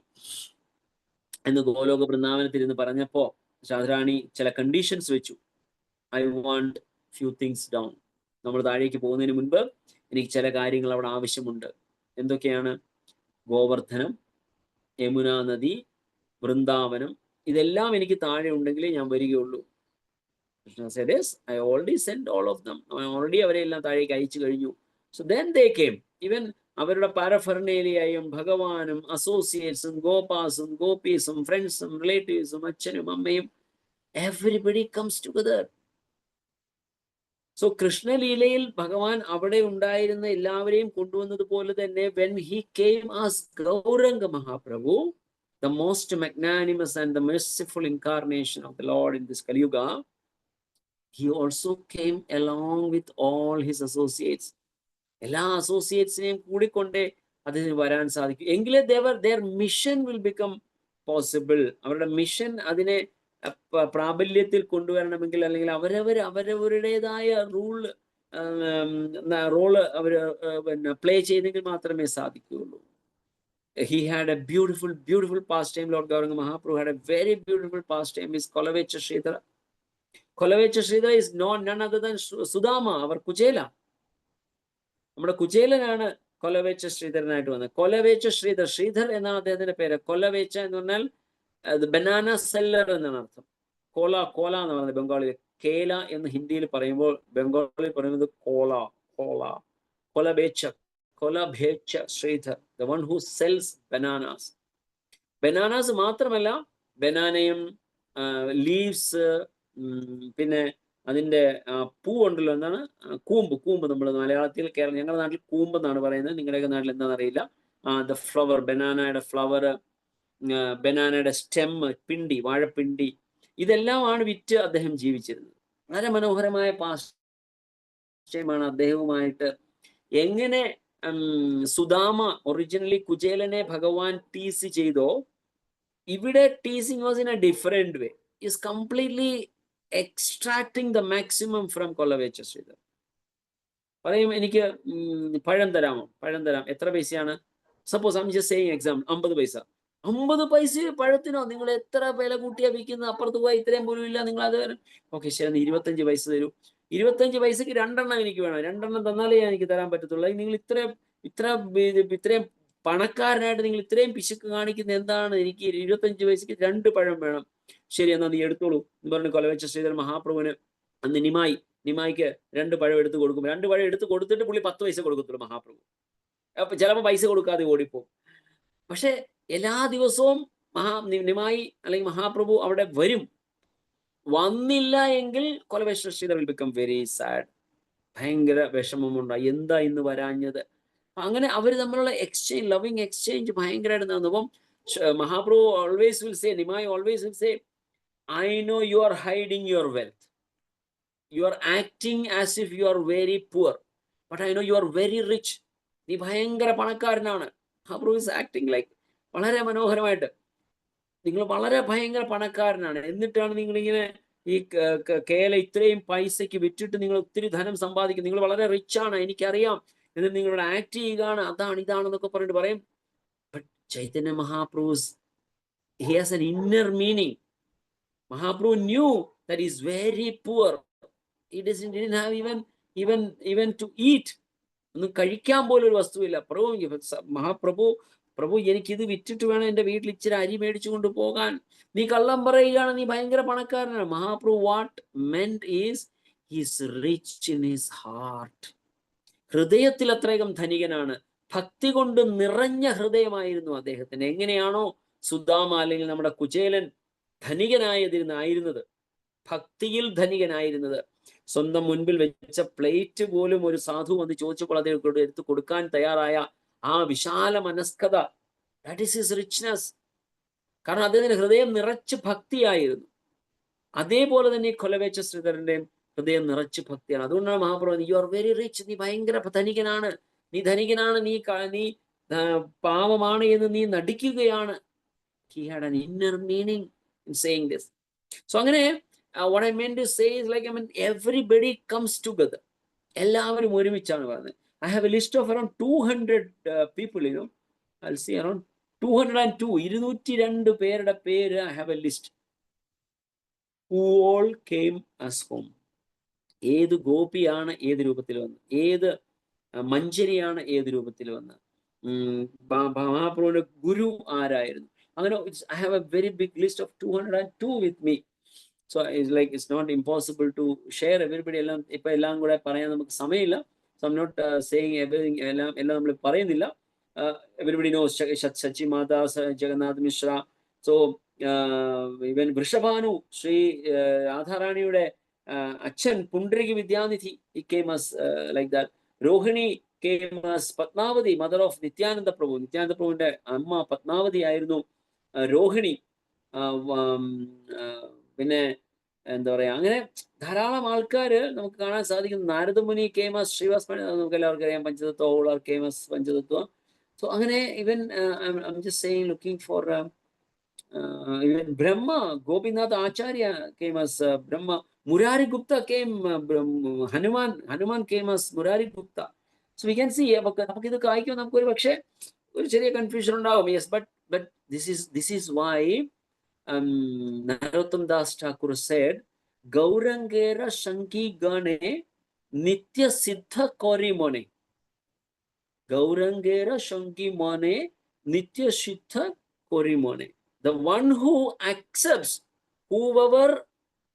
എന്ന് ഗോലോക വൃന്ദാവനത്തിൽ ഇരുന്ന് പറഞ്ഞപ്പോ രാധാറാണി ചില കണ്ടീഷൻസ് വെച്ചു. I want few things down. നമ്മൾ താഴേക്ക് പോകുന്നതിന് മുൻപ് എനിക്ക് ചില കാര്യങ്ങൾ അവിടെ ആവശ്യമുണ്ട്. എന്തൊക്കെയാണ്? ഗോവർദ്ധനം, യമുന നദി, വൃന്ദാവനം, ഇതെല്ലാം എനിക്ക് താഴെ ഉണ്ടെങ്കിലേ ഞാൻ വരികയുള്ളൂ. Krishna said, yes, I already sent all of them. Already അവരെ എല്ലാം താഴേക്ക് അയച്ചു കഴിഞ്ഞു. So then they came. Even അവരുടെ പാരഫെർനേലിയയും ഭഗവാനും അസോസിയേറ്റ്സും ഗോപാസും ഗോപീസും ഫ്രണ്ട്സും റിലേറ്റീവ്സും അച്ഛനും അമ്മയും, everybody comes together. So കൃഷ്ണലീലയിൽ ഭഗവാൻ അവിടെ ഉണ്ടായിരുന്ന എല്ലാവരെയും കൊണ്ടുവന്നതുപോലെ തന്നെ when he came as Gauranga Mahaprabhu, the most magnanimous and the merciful incarnation of the Lord in this Kali Yuga, he also came along with all his associates. എല്ലാ അസോസിയേറ്റ്സിനെയും കൂടിക്കൊണ്ടേ അതിന് വരാൻ സാധിക്കും. എങ്കിലേ their mission will become possible. അവരുടെ മിഷൻ അതിനെ പ്രാബല്യത്തിൽ കൊണ്ടുവരണമെങ്കിൽ, അല്ലെങ്കിൽ അവരവരുടേതായ റോള് അവർ പ്ലേ ചെയ്തെങ്കിൽ മാത്രമേ സാധിക്കുകയുള്ളൂ. He had a beautiful pastime. Lord Gauranga Mahaprabhu had a very beautiful pastime. Is Kolavecha Sridhara. Kolavecha Sridhara is none other than Sudama, our Kuchela. നമ്മുടെ കുചേലനാണ് കൊലവേച്ച ശ്രീധരനായിട്ട് വന്നത്. കൊലവേച്ച ശ്രീധർ എന്നാണ് അദ്ദേഹത്തിന്റെ പേര്. കൊലവേച്ച എന്ന് പറഞ്ഞാൽ ബനാന സെല്ലർ എന്നാണ് അർത്ഥം. കോല എന്ന് പറയുന്നത് ബംഗാളിൽ. കേല എന്ന് ഹിന്ദിയിൽ പറയുമ്പോൾ ബംഗാളിൽ പറയുന്നത് Kholavecha Sridhar, the one who sells bananas. Bananas മാത്രമല്ല, ബനാനയും ലീവ്സ്, പിന്നെ അതിന്റെ പൂ ഉണ്ടല്ലോ, എന്താണ് കൂമ്പ്, കൂമ്പ് നമ്മൾ മലയാളത്തിൽ ഞങ്ങളുടെ നാട്ടിൽ കൂമ്പ് എന്നാണ് പറയുന്നത്, നിങ്ങളുടെയൊക്കെ നാട്ടിൽ എന്താണെന്ന് അറിയില്ല. ദ ഫ്ലവർ, ബനാനയുടെ ഫ്ലവർ, ബനാനയുടെ സ്റ്റെം, പിണ്ടി, വാഴപ്പിണ്ടി, ഇതെല്ലാമാണ് വിറ്റ് അദ്ദേഹം ജീവിച്ചിരുന്നത്. വളരെ മനോഹരമായ പാശ്ചയമാണ് അദ്ദേഹവുമായിട്ട് എങ്ങനെ സുദാമ ഒറിജിനലി കുചേലനെ ഭഗവാൻ ടീസ് ചെയ്തോ, ഇവിടെ teasing was in a different way. Is completely extracting the maximum from Kholavecha Sridhar. പറയും, എനിക്ക് പഴം തരാമോ? പഴം തരാം. എത്ര പൈസയാണ്? Suppose I am just saying example, 50 പൈസ. 50 പൈസ പഴത്തിനോ? നിങ്ങൾ എത്ര വില കൂട്ടിയാ വിൽക്കുന്നത്? അപ്പുറത്ത് പോയി ഇത്രയും പോലും ഇല്ല, നിങ്ങൾ അത് തരും. ഓക്കെ ശരി, 25 പൈസ തരൂ. 25 പൈസക്ക് 2 എണ്ണം എനിക്ക് വേണം. 2 എണ്ണം തന്നാലേ എനിക്ക് തരാൻ പറ്റത്തുള്ളൂ. നിങ്ങൾ ഇത്രയും പണക്കാരനായിട്ട് നിങ്ങൾ ഇത്രയും പിശുക്ക് കാണിക്കുന്ന എന്താണ്? എനിക്ക് 25 പൈസക്ക് 2 പഴം വേണം. ശരി, എന്നാ നീ എടുത്തോളൂ എന്ന് പറഞ്ഞ് കൊലവെച്ച ശ്രീധരൻ മഹാപ്രഭുവിന് അന്ന് നിമായിക്ക് 2 പഴം എടുത്ത് കൊടുക്കും. 2 പഴം എടുത്ത് കൊടുത്തിട്ട് പുള്ളി 10 പൈസ കൊടുക്കത്തുള്ളൂ മഹാപ്രഭു. അപ്പൊ ചിലപ്പോൾ പൈസ കൊടുക്കാതെ ഓടിപ്പോവും. പക്ഷെ എല്ലാ ദിവസവും നിമായി അല്ലെങ്കിൽ മഹാപ്രഭു അവിടെ വരും. വന്നില്ല എങ്കിൽ Kholavecha Sridhar will become very sad. ഭയങ്കര വിഷമമുണ്ടായി, എന്താ ഇന്ന് വരാഞ്ഞത്. അങ്ങനെ അവർ തമ്മിലുള്ള എക്സ്ചേഞ്ച്, ലവിങ് എക്സ്ചേഞ്ച് ഭയങ്കരമായിട്ട് നടന്നു. അപ്പം Mahaprabhu always will say, Nimai always will say, I know you are hiding your wealth, you are acting as if you are very poor, but I know you are very rich. നീ ഭയങ്കര പണക്കാരനാണ്. മഹാപ്രഭു ഇസ് ആക്ടിങ് ലൈക്ക് വളരെ മനോഹരമായിട്ട്, നിങ്ങൾ വളരെ ഭയങ്കര പണക്കാരനാണ്, എന്നിട്ടാണ് നിങ്ങൾ ഇങ്ങനെ ഈ കേല ഇത്രയും പൈസയ്ക്ക് വിറ്റിട്ട് നിങ്ങൾ ഒത്തിരി ധനം സമ്പാദിക്കും, നിങ്ങൾ വളരെ റിച്ച് ആണ്, എനിക്കറിയാം, എന്നിട്ട് നിങ്ങളുടെ ആക്ട് ചെയ്യുകയാണ്, അതാണ് ഇതാണെന്നൊക്കെ പറഞ്ഞിട്ട് പറയും. But Chaitanya Mahaprabhu, he has an inner meaning. Mahaprabhu knew that he is very poor. He didn't have even to eat. ഒന്നും കഴിക്കാൻ പോലും ഒരു വസ്തുവില്ല. പ്രഭു എനിക്കിത് വിറ്റിട്ട് വേണം എൻ്റെ വീട്ടിൽ ഇച്ചിരി അരി മേടിച്ചു കൊണ്ട് പോകാൻ. നീ കള്ളം പറയുകയാണ്, നീ ഭയങ്കര പണക്കാരനാണ്. Mahaprabhu what meant is his rich in his heart. ഹൃദയത്തിൽ അത്രയും ധനികനാണ്. ഭക്തി കൊണ്ട് നിറഞ്ഞ ഹൃദയമായിരുന്നു അദ്ദേഹത്തിന്. എങ്ങനെയാണോ സുദാമ അല്ലെങ്കിൽ നമ്മുടെ കുചേലൻ ധനികനായിരുന്നത്, ഭക്തിയിൽ ധനികനായിരുന്നത്, സ്വന്തം മുൻപിൽ വെച്ച പ്ലേറ്റ് പോലും ഒരു സാധു വന്ന് ചോദിച്ചപ്പോൾ അദ്ദേഹം എടുത്ത് കൊടുക്കാൻ തയ്യാറായ ആ വിശാല മനസ്കത, ദാറ്റ് ഈസ് ഹിസ് റിച്ച്നെസ്. കാരണം അദ്ദേഹത്തിന്റെ ഹൃദയം നിറച്ച് ഭക്തിയായിരുന്നു. അതേപോലെ തന്നെ കൊലവേച്ച ശ്രീധരന്റെയും ഹൃദയം നിറച്ച് ഭക്തിയാണ്. അതുകൊണ്ടാണ് Mahaprabhu, U are very rich, നീ ഭയങ്കര ധനികനാണ്, നീ പാവമാണ് എന്ന് നീ നടിക്കുകയാണ്. He had an inner meaning in saying this. So അങ്ങനെ what I meant to say is like, I mean, everybody comes together. എല്ലാവരും ഒരുമിച്ചാണ് പറയുന്നത്. I have a list of around 200 people, you know. I'll see around 202, 202 പേരുടെ പേര് I have a list. Who all came as home. ഏത് ഗോപിയാണ് ഏത് രൂപത്തിൽ വന്ന്, ഏത് മഞ്ചരിയാണ് ഏത് രൂപത്തിൽ വന്ന്, മഹാപ്രഭുവിന്റെ ഗുരു ആരായിരുന്നു. അങ്ങനെ I have a very big list of 202 with me. So it's not impossible to share everybody. എല്ലാം കൂടെ പറയാൻ നമുക്ക് സമയമില്ല. So I'm not saying everything. എല്ലാം നമ്മൾ പറയുന്നില്ല. Everybody knows Sachi Mata, Jagannath Mishra. So even Vrishabhanu, Sri Radharaniയുടെ അച്ഛൻ പുണ്ഡരിക Vidyanidhi, he came as like that. Rohini came as Padmavati, mother of Nityananda Prabhu. Nityananda Prabhuവിന്റെ അമ്മ പത്മാവതി ആയിരുന്നു രോഹിണി. പിന്നെ എന്താ പറയാ, അങ്ങനെ ധാരാളം ആൾക്കാര് നമുക്ക് കാണാൻ സാധിക്കും. നാരദമുനി കേമസ്, ശ്രീവാസ് നമുക്ക് എല്ലാവർക്കും അറിയാം, പഞ്ചതത്വ, ഓളർ കേമസ് പഞ്ചതത്വ. സോ അങ്ങനെ ഇവൻ looking for even Brahma, Gopinath Acharya came as Brahma. Murari Gupta came, Hanuman came as Murari Gupta. So we can see, നമുക്ക് ഇത് കായ്ക്കും, നമുക്ക് ഒരു പക്ഷേ ഒരു ചെറിയ കൺഫ്യൂഷൻ ഉണ്ടാവും. Yes, but this is why Narottam Das Thakur said, Gaurangera Shanki Gane Nitya Siddha Kori Mone. Gaurangera Shanki Mone Nitya Siddha Kori Mone. The one who accepts whoever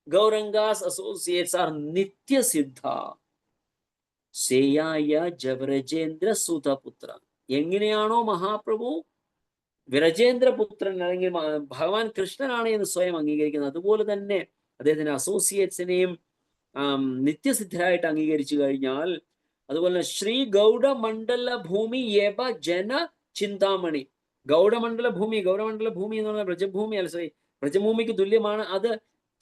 Gauranga's associates are Nitya Siddha. Seyaya Javrajendra Sutaputra. എങ്ങനെയാണോ മഹാപ്രഭു വിരജേന്ദ്രപുത്രൻ അല്ലെങ്കിൽ ഭഗവാൻ കൃഷ്ണനാണ് എന്ന് സ്വയം അംഗീകരിക്കുന്നത്, അതുപോലെ തന്നെ അദ്ദേഹത്തിന്റെ അസോസിയേറ്റ്സിനെയും നിത്യസിദ്ധരായിട്ട് അംഗീകരിച്ചു കഴിഞ്ഞാൽ, അതുപോലെ ശ്രീ ഗൗഡമണ്ഡല ഭൂമി യേബ ജന ചിന്താമണി. ഗൗഡമണ്ഡല ഭൂമി എന്ന് പറഞ്ഞാൽ ബ്രജഭൂമി അല്ല, സോറി, ബ്രജഭൂമിക്ക് തുല്യമാണ്. അത്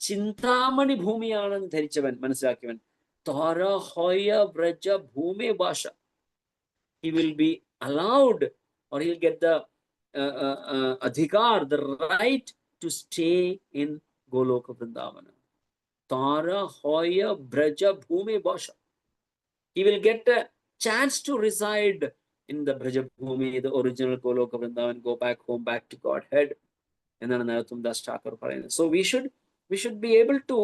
ചിന്താമണി ഭൂമിയാണെന്ന് ധരിച്ചവൻ, മനസ്സിലാക്കിയവൻ, താരഹോയ ബ്രജഭൂമി ഭാഷ, he will be allowed, or he'll get the adhikar, the right to stay in Goloka Vrindavana. Tara Hoya Braja Bhumi Basha. He will get a chance to reside in the Braja Bhumi, the original Goloka Vrindavan, go back home, back to Godhead. എന്നാണ് നരോത്തംദാസ് ഠാക്കൂർ പറയുന്നത്. So we should be able to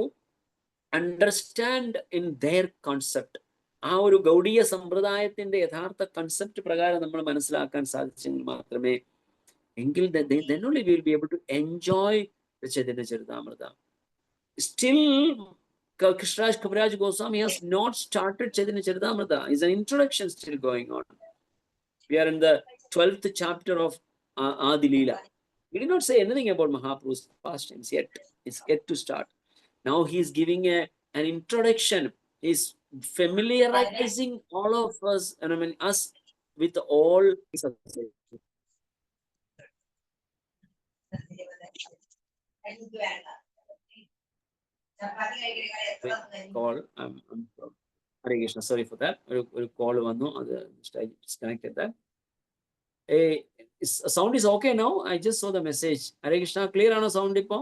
understand in their concept. ആ ഒരു ഗൗഡീയ സമ്പ്രദായത്തിന്റെ യഥാർത്ഥ കൺസെപ്റ്റ് പ്രകാരം നമ്മൾ മനസ്സിലാക്കാൻ സാധിച്ചെങ്കിൽ മാത്രമേ, എങ്കിൽ then only we will be able to enjoy the Chaitanya Charitamrita. Still, Krishnaraj Kaviraj Goswami has not started Chaitanya Charitamrita. It's an introduction still going on. We are in the 12th chapter of Adi Leela. He did not say anything about Mahaprabhu's pastimes yet. It's yet to start. Now he is giving an introduction. He's familiarizing all of us, and I mean us, with all his associations. Call. I'm Hare Krishna. Sorry for that. A call vannu. I disconnected that. Sound is okay now. I just saw the message. Hare Krishna. Clear ആണ് sound ഇപ്പോ?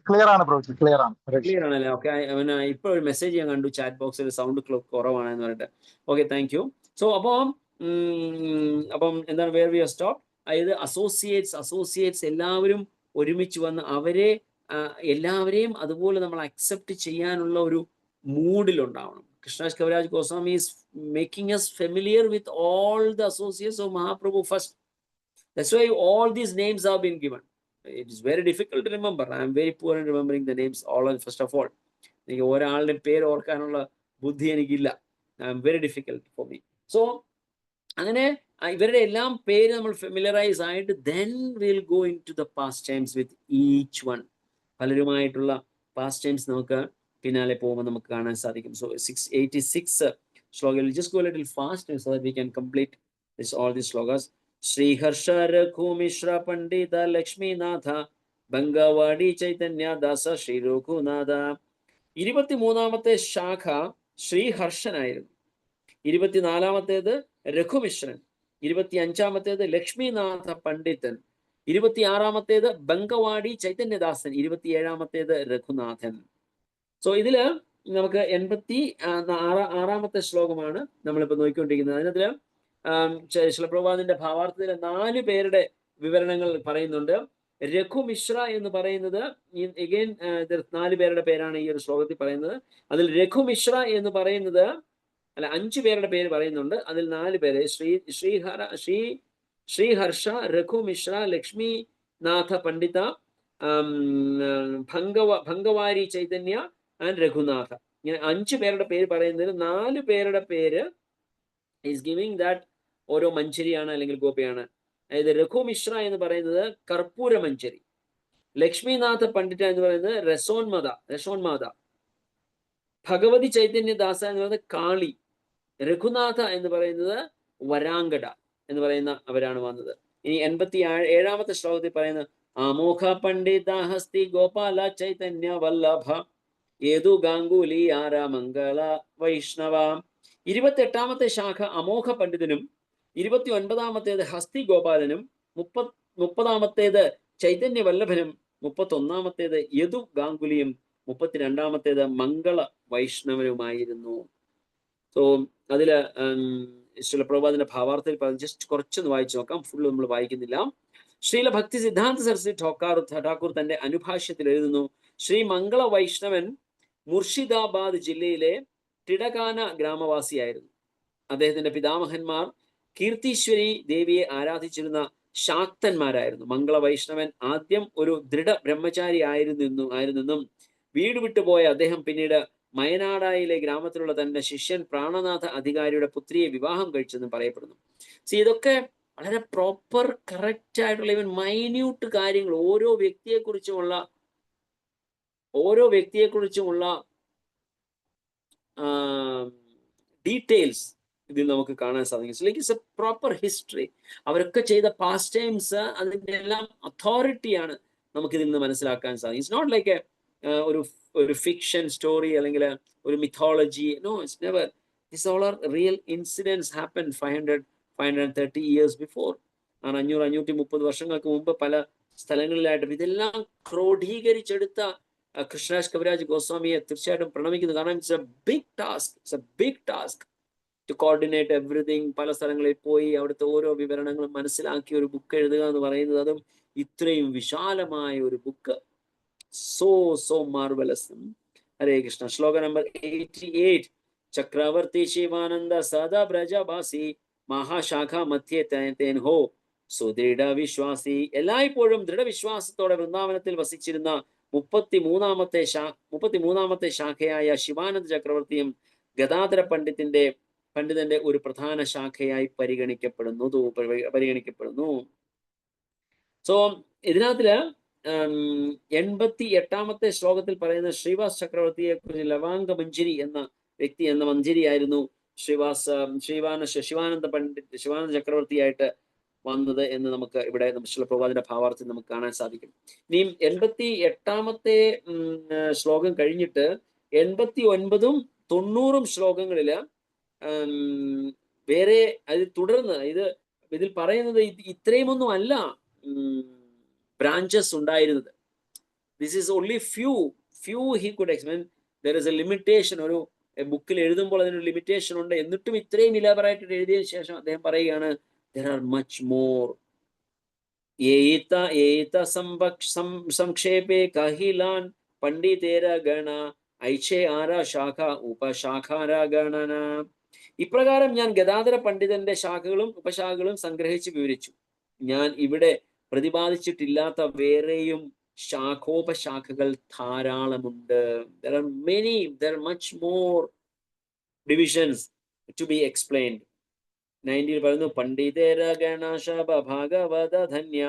ക്ലിയർ ആണ് ബ്രോ, ക്ലിയർ ആണ്. ക്ലിയർ ആണല്ലേ? ഓക്കെ. ഇപ്പൊ ഒരു മെസ്സേജ് ഞാൻ കണ്ടു ചാറ്റ് ബോക്സിൽ, സൗണ്ട് കുറവാണെന്ന് പറഞ്ഞിട്ട്. Okay, thank you. സോ അപ്പം എന്താണ് വേർ വി ആർ സ്റ്റോപ്പ്? അതായത് അസോസിയേറ്റ്സ് എല്ലാവരും ഒരുമിച്ച് വന്ന് എല്ലാവരെയും അതുപോലെ നമ്മൾ അക്സെപ്റ്റ് ചെയ്യാനുള്ള ഒരു മൂഡിലുണ്ടാവണം. Krishnaraj Kaviraj Goswami is making us familiar with all the associates of Mahaprabhu first. That's why all these names have been given. It is very difficult to remember. I am very poor in remembering the names all. First of all, ഒരാളുടെ പേര് ഓർക്കാനുള്ള ബുദ്ധി എനിക്കില്ല. Very difficult for me. So അങ്ങനെ ഇവരുടെ എല്ലാം പേര് നമ്മൾ ഫെമിലറൈസ് ആയിട്ട് then we'll go into the pastimes with each one. പലരുമായിട്ടുള്ള പാസ്റ്റൈംസ് നമുക്ക് പിന്നാലെ പോകുമ്പോൾ നമുക്ക് കാണാൻ സാധിക്കും. So 686 Shloka. Just go a little fast so that we can complete all these slokas. Shri Harsha Rakhu Mishra Pandita Lakshminatha Bangawadi Chaitanya Dasa Shri Rഘുനാഥ. 23ാമത്തെ ശാഖ ശ്രീ ഹർഷനായിരുന്നു. 24ാമത്തേത് രഘുമിശ്രൻ. 25ാമത്തേത് ലക്ഷ്മിനാഥ പണ്ഡിതൻ. 26ാമത്തേത് ബംഗവാടി ചൈതന്യദാസൻ. 27ാമത്തേത് രഘുനാഥൻ. സോ ഇതില് നമുക്ക് 86ാമത്തെ ശ്ലോകമാണ് നമ്മളിപ്പോ നോക്കിക്കൊണ്ടിരിക്കുന്നത്. അതിനകത്തില് ശിലപ്രഭുപാദിന്റെ ഭാവാർത്ഥത്തില് 4 പേരുടെ വിവരണങ്ങൾ പറയുന്നുണ്ട്. രഘുമിശ്ര എന്ന് പറയുന്നത് എഗെയിൻ 4 പേരുടെ പേരാണ് ഈ ഒരു ശ്ലോകത്തിൽ പറയുന്നത്. അതിൽ രഘുമിശ്ര എന്ന് പറയുന്നത് 5 പേരുടെ പേര് പറയുന്നുണ്ട്. അതിൽ 4 പേര് ശ്രീഹർഷ, രഘുമിശ്ര, ലക്ഷ്മിനാഥ പണ്ഡിത, ഭംഗവാരി ചൈതന്യ ആൻഡ് രഘുനാഥ. ഇങ്ങനെ 5 പേരുടെ പേര് പറയുന്നതിൽ 4 പേരുടെ പേര് ഈസ് ഗിവിംഗ് ദാറ്റ് ഓരോ മഞ്ചരിയാണ് അല്ലെങ്കിൽ ഗോപയാണ്. അതായത് രഘുമിശ്ര എന്ന് പറയുന്നത് കർപ്പൂര മഞ്ചരി, ലക്ഷ്മിനാഥ പണ്ഡിത എന്ന് പറയുന്നത് രസോന്മാത, ഭഗവതി ചൈതന്യദാസ എന്ന് പറയുന്നത് കാളി, രഘുനാഥ എന്ന് പറയുന്നത് വരാങ്കട എന്ന് പറയുന്ന അവരാണ് വന്നത്. ഇനി 87ാമത്തെ ശ്ലോകത്തിൽ പറയുന്നത് ആമോഘ പണ്ഡിത ഹസ്തി ഗോപാല ചൈതന്യ വല്ലഭ ഏതു ഗാംഗുലി ആര മംഗള വൈഷ്ണവ. 28ാമത്തെ ശാഖ അമോഘ പണ്ഡിതനും, 29ാമത്തേത് ഹസ്തി ഗോപാലനും, 30ാമത്തേത് ചൈതന്യ വല്ലഭനും, 31ാമത്തേത് യദു ഗാംഗുലിയും, 32ാമത്തേത് മംഗള വൈഷ്ണവനുമായിരുന്നു. സോ അതില് ശിലപ്രഭുപാദിന്റെ ഭാവാർത്ഥത്തിൽ പറഞ്ഞ് ജസ്റ്റ് കുറച്ചൊന്ന് വായിച്ചു നോക്കാം. ഫുള്ള് നമ്മൾ വായിക്കുന്നില്ല. ശ്രീല ഭക്തി സിദ്ധാന്ത സരസ്വതി ഠാക്കൂർ തന്റെ അനുഭാഷ്യത്തിൽ എഴുതുന്നു, ശ്രീ മംഗള വൈഷ്ണവൻ മുർഷിദാബാദ് ജില്ലയിലെ ടിടകാന ഗ്രാമവാസിയായിരുന്നു. അദ്ദേഹത്തിന്റെ പിതാമഹന്മാർ കീർത്തീശ്വരി ദേവിയെ ആരാധിച്ചിരുന്ന ശാക്തന്മാരായിരുന്നു. മംഗള വൈഷ്ണവൻ ആദ്യം ഒരു ദൃഢ ബ്രഹ്മചാരി ആയിരുന്നെന്നും വീട് വിട്ടുപോയ അദ്ദേഹം പിന്നീട് മയനാടായിലെ ഗ്രാമത്തിലുള്ള തന്റെ ശിഷ്യൻ പ്രാണനാഥ അധികാരിയുടെ പുത്രിയെ വിവാഹം കഴിച്ചെന്നും പറയപ്പെടുന്നു. ഇതൊക്കെ വളരെ പ്രോപ്പർ കറക്റ്റ് ആയിട്ടുള്ള ഈവൻ മൈന്യൂട്ട് കാര്യങ്ങൾ, ഓരോ വ്യക്തിയെ കുറിച്ചുമുള്ള ഓരോ വ്യക്തിയെക്കുറിച്ചുമുള്ള ഡീറ്റെയിൽസ് ഇതിൽ നമുക്ക് കാണാൻ സാധിക്കും. Like it's A proper history. അവരൊക്കെ ചെയ്ത പാസ്റ്റ് ടൈംസ്, അതിൻ്റെ എല്ലാം അതോറിറ്റിയാണ് നമുക്ക് ഇതിൽ നിന്ന് മനസ്സിലാക്കാൻ സാധിക്കും. ഇറ്റ്സ് നോട്ട് ലൈക്ക് ഒരു ഫിക്ഷൻ സ്റ്റോറി അല്ലെങ്കിൽ ഒരു mythology. No, it's never. This all are real incidents happen 530 years before. 530 വർഷങ്ങൾക്ക് മുമ്പ് പല സ്ഥലങ്ങളിലായിട്ട് ഇതെല്ലാം ക്രോഡീകരിച്ചെടുത്ത കൃഷ്ണരാജ് കവിരാജ് ഗോസ്വാമിയെ തീർച്ചയായിട്ടും പ്രണമിക്കുന്നു. കാരണം it's a big task to coordinate everything. പല സ്ഥലങ്ങളിൽ പോയി അവിടുത്തെ ഓരോ വിവരണങ്ങളും മനസ്സിലാക്കി ഒരു ബുക്ക് എഴുതുക എന്ന് പറയുന്നത്, അതും ഇത്രയും വിശാലമായ ഒരു book. So marvellous. Hare Krishna. Shloka number 88. Chakravarti Sivananda സദാ ബ്രജവാസി മഹാശാഖ മധ്യേ തേൻ ഹോ സുദൃഢ വിശ്വാസി. എല്ലായ്പ്പോഴും ദൃഢവിശ്വാസത്തോടെ വൃന്ദാവനത്തിൽ വസിച്ചിരുന്ന 33ാമത്തെ ശാഖയായ ശിവാനന്ദ ചക്രവർത്തിയും ഗദാധര പണ്ഡിതന്റെ ഒരു പ്രധാന ശാഖയായി പരിഗണിക്കപ്പെടുന്നു. സോ ഇതിനകത്തില് 88ാമത്തെ ശ്ലോകത്തിൽ പറയുന്ന ശ്രീവാസ് ചക്രവർത്തിയെ കുറിച്ച് ലവാംഗ മഞ്ജരി എന്ന വ്യക്തി, എന്ന മഞ്ജരിയായിരുന്നു ശിവാനന്ദ ചക്രവർത്തിയായിട്ട് വന്നത് എന്ന് നമുക്ക് ഇവിടെ ശ്രീല പ്രഭുപാദിന്റെ ഭാവാർത്ഥത്തിൽ നമുക്ക് കാണാൻ സാധിക്കും. ഇനിയും 88ാമത്തെ ശ്ലോകം കഴിഞ്ഞിട്ട് 89ഉം 90ഉം ശ്ലോകങ്ങളില് വേറെ അതിൽ തുടർന്ന് ഇതിൽ പറയുന്നത് ഇത്രയുമൊന്നും അല്ല ബ്രാഞ്ചസ് ഉണ്ടായിരുന്നത്. This is only few he could explain. There is A limitation. ഒരു ബുക്കിൽ എഴുതുമ്പോൾ അതിനൊരു ലിമിറ്റേഷൻ ഉണ്ട്. എന്നിട്ടും ഇത്രയും ഇലാബറേറ്റ് എഴുതിയതിനു ശേഷം അദ്ദേഹം പറയുകയാണ്, there are much more. ഏത സംക്ഷേപേ കഹിലാൻ പണ്ഡിതേര ഗണ ഐഛേ ആരാ ശാഖ ഉപശാഖാര ഗണന. ഇപ്രകാരം ഞാൻ ഗദാധര പണ്ഡിതന്റെ ശാഖകളും ഉപശാഖകളും സംഗ്രഹിച്ച് വിവരിച്ചു. ഞാൻ ഇവിടെ പ്രതിപാദിച്ചിട്ടില്ലാത്ത വേറെയും ശാഖോപശാഖകൾ ധാരാളമുണ്ട്. there are much more divisions to be explained. 90 പറയുന്നു, പണ്ഡിതേര ഗണശഭ ഭാഗവത ധന്യ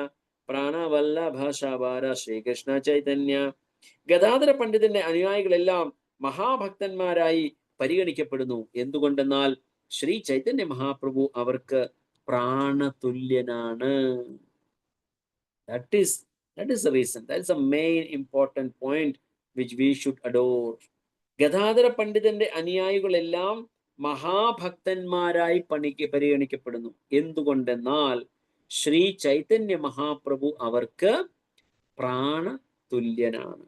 പ്രാണവല്ലഭ ശബാര ശ്രീകൃഷ്ണ ചൈതന്യ. ഗദാധര പണ്ഡിതന്റെ അനുയായികളെല്ലാം മഹാഭക്തന്മാരായി പരിഗണിക്കപ്പെടുന്നു. എന്തുകൊണ്ടെന്നാൽ ശ്രീ ചൈതന്യ മഹാപ്രഭു അവർക്ക് പ്രാണതുല്യനാണ്. That is the reason. That is the main important point which we should adore. ഗദാധര പണ്ഡിതന്റെ അനുയായികളെല്ലാം മഹാഭക്തന്മാരായി പരിഗണിക്കപ്പെടുന്നു. എന്തുകൊണ്ടെന്നാൽ ശ്രീ ചൈതന്യ മഹാപ്രഭു അവർക്ക് പ്രാണതുല്യനാണ്.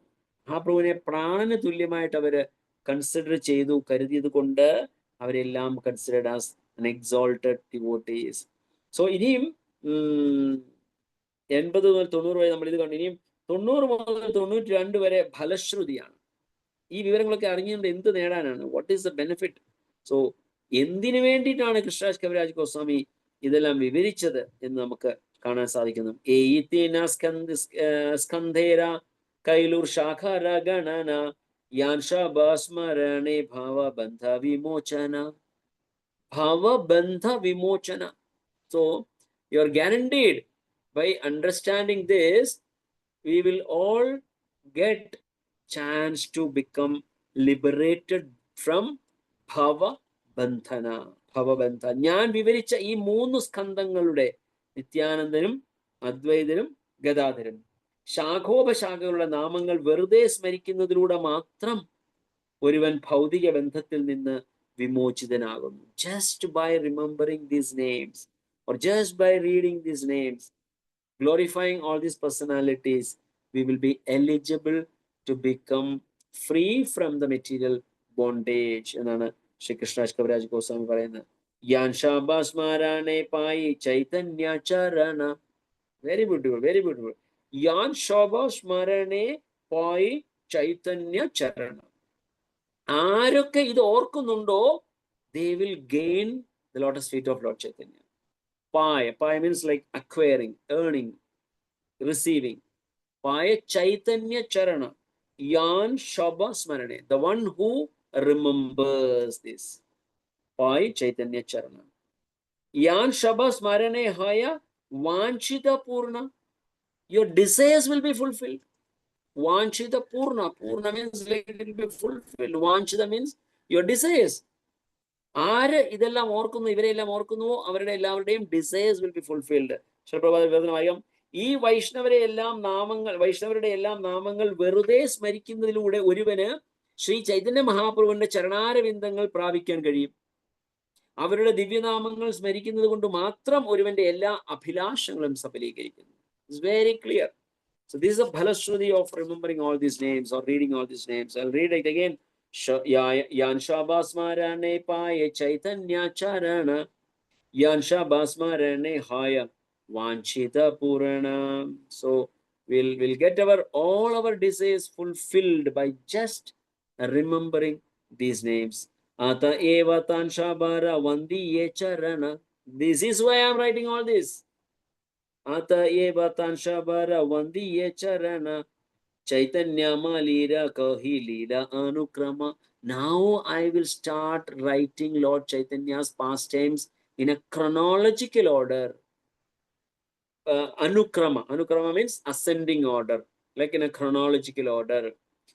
മഹാപ്രഭുവിനെ പ്രാണന് തുല്യമായിട്ട് അവര് കൺസിഡർ ചെയ്തു, കരുതിയത് കൊണ്ട് അവരെല്ലാം considered as an exalted devotees. So ഇനിയും 80 മുതൽ 90 വരെ നമ്മൾ ഇത് കണ്ടു. ഇനിയും 90 മുതൽ 92 വരെ ഫലശ്രുതിയാണ്. ഈ വിവരങ്ങളൊക്കെ അറിഞ്ഞുകൊണ്ട് എന്ത് നേടാനാണ്? What is the benefit? So എന്തിനു വേണ്ടിയിട്ടാണ് കൃഷ്ണരാജ് കവിരാജ് ഗോസ്വാമി ഇതെല്ലാം വിവരിച്ചത് എന്ന് നമുക്ക് കാണാൻ സാധിക്കുന്നു. സ്കന്ധേര കൈലൂർ ശാഖര ഗണന യാൻ ശബസ്മരണേ ഭാവബന്ധ വിമോചന. So you are guaranteed by understanding this, we will all get chance to become liberated from ഭവബന്ധന. ഞാൻ വിവരിച്ച ഈ 3 സ്കന്ധങ്ങളുടെ, നിത്യാനന്ദനും അദ്വൈതനും ഗദാധരനും, ശാഖോപശാഖകളുടെ നാമങ്ങൾ വെറുതെ സ്മരിക്കുന്നതിലൂടെ മാത്രം ഒരുവൻ ഭൗതിക ബന്ധത്തിൽ നിന്ന് വിമോചിതനാകുന്നു. Just by remembering these names or just by reading these names, glorifying all these personalities, we will be eligible to become free from the material bondage എന്നാണ് ശ്രീ കൃഷ്ണരാജ് കവിരാജ് ഗോസ്വാമി പറയുന്നത്. യാൻ ശബസ്മരണേ പായി ചൈതന്യ ചരണ. Very beautiful. യാൻ ശബസ്മരണേ പായി ചൈതന്യ ചരണ. ആരൊക്കെ ഇത് ഓർക്കുന്നുണ്ടോ, they will gain the lotus feet of Lord Chaitanya. Pai means like acquiring, earning, receiving. Pai Chaitanya Charana. Yan Shaba Smarane. The one who remembers this. Pai Chaitanya Charana. Yan Shaba Smarane Haya Vanchita Purna. Your desires will be fulfilled. Vanchita Purna. Purna means like it will be fulfilled. Vanchita means your desires. ആര് ഇതെല്ലാം ഓർക്കുന്നു, ഇവരെല്ലാം ഓർക്കുന്നുവോ അവരുടെ എല്ലാവരുടെയും ഡിസയേഴ്സ് വിൽ ബി ഫുൾഫിൽഡ്. അറിയാം, ഈ വൈഷ്ണവരുടെ എല്ലാം നാമങ്ങൾ വെറുതെ സ്മരിക്കുന്നതിലൂടെ ഒരുവന് ശ്രീ ചൈതന്യ മഹാപ്രഭുവിന്റെ ചരണാരവിന്ദങ്ങൾ പ്രാപിക്കാൻ കഴിയും. അവരുടെ ദിവ്യനാമങ്ങൾ സ്മരിക്കുന്നത് കൊണ്ട് മാത്രം ഒരുവന്റെ എല്ലാ അഭിലാഷങ്ങളും സഫലീകരിക്കുന്നു. It's very clear. So this is a Bhalashruti of remembering all these names or reading all these names. I'll read it again. Yan Shabasmarane Paye Chaitanya Charana Yan Shabasmarane Haya Vanchita Purana. So we'll get all our desires fulfilled by just remembering these names. Ata eva tan shabara vandiye charana. This is why I'm writing all this. Ata eva tan shabara vandiye charana Chaitanya malira kahi lila anukrama. Now I will start writing Lord Chaitanya's pastimes in a chronological order. Anukrama means ascending order, like in a chronological order.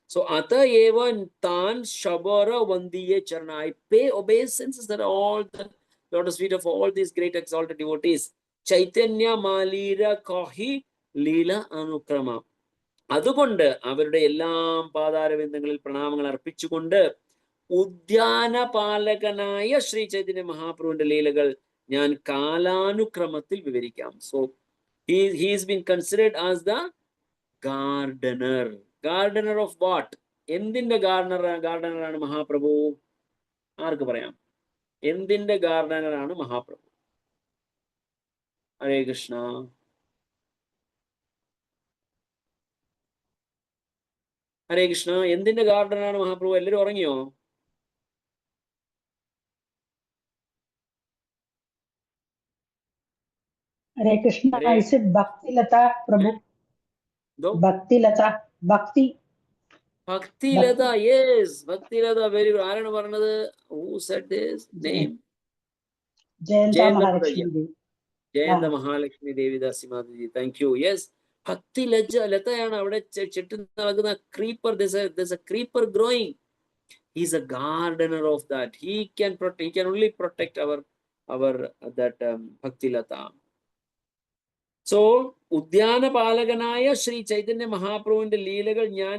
So ata eva tan shabara vandiye charana. I pay obeisances that all the lotus feet of all these great exalted devotees. Chaitanya malira kahi lila anukrama. അതുകൊണ്ട് അവരുടെ എല്ലാം പാതാരവിന്ദങ്ങളിൽ പ്രണാമങ്ങൾ അർപ്പിച്ചുകൊണ്ട് ഉദ്യാനപാലകനായ ശ്രീ ചൈതന്യ മഹാപ്രഭുവിന്റെ ലീലകൾ ഞാൻ കാലാനുക്രമത്തിൽ വിവരിക്കാം. So he is being considered as the gardener of what? എന്തിന്റെ ഗാർഡനറാണ് മഹാപ്രഭു? ആർക്ക് പറയാം? എന്തിന്റെ ഗാർഡനറാണ് മഹാപ്രഭു? ഹരേ കൃഷ്ണ. ഹരേ കൃഷ്ണ. എന്തിന്റെ ഗാർഡനാണ് മഹാപ്രഭു? എല്ലാവരും ഉറങ്ങിയോ? Hare Krishna. Bhaktilata Prabhu. Bhaktilata. Yes, Bhaktilata. Very good. ആരാണ് പറഞ്ഞത്? Who said this name? Jayanta Mahalakshmi Devidasi Mataji. Thank you. Yes, Bhakti ലതയാണ് അവിടെ ചെട്ടി നടക്കുന്ന creeper. there's a creeper growing. He's a gardener of that. He can only protect our that bhakti lata. So ഉദ്യാനപാലകനായ ശ്രീ ചൈതന്യ മഹാപ്രഭുവിന്റെ ലീലകൾ ഞാൻ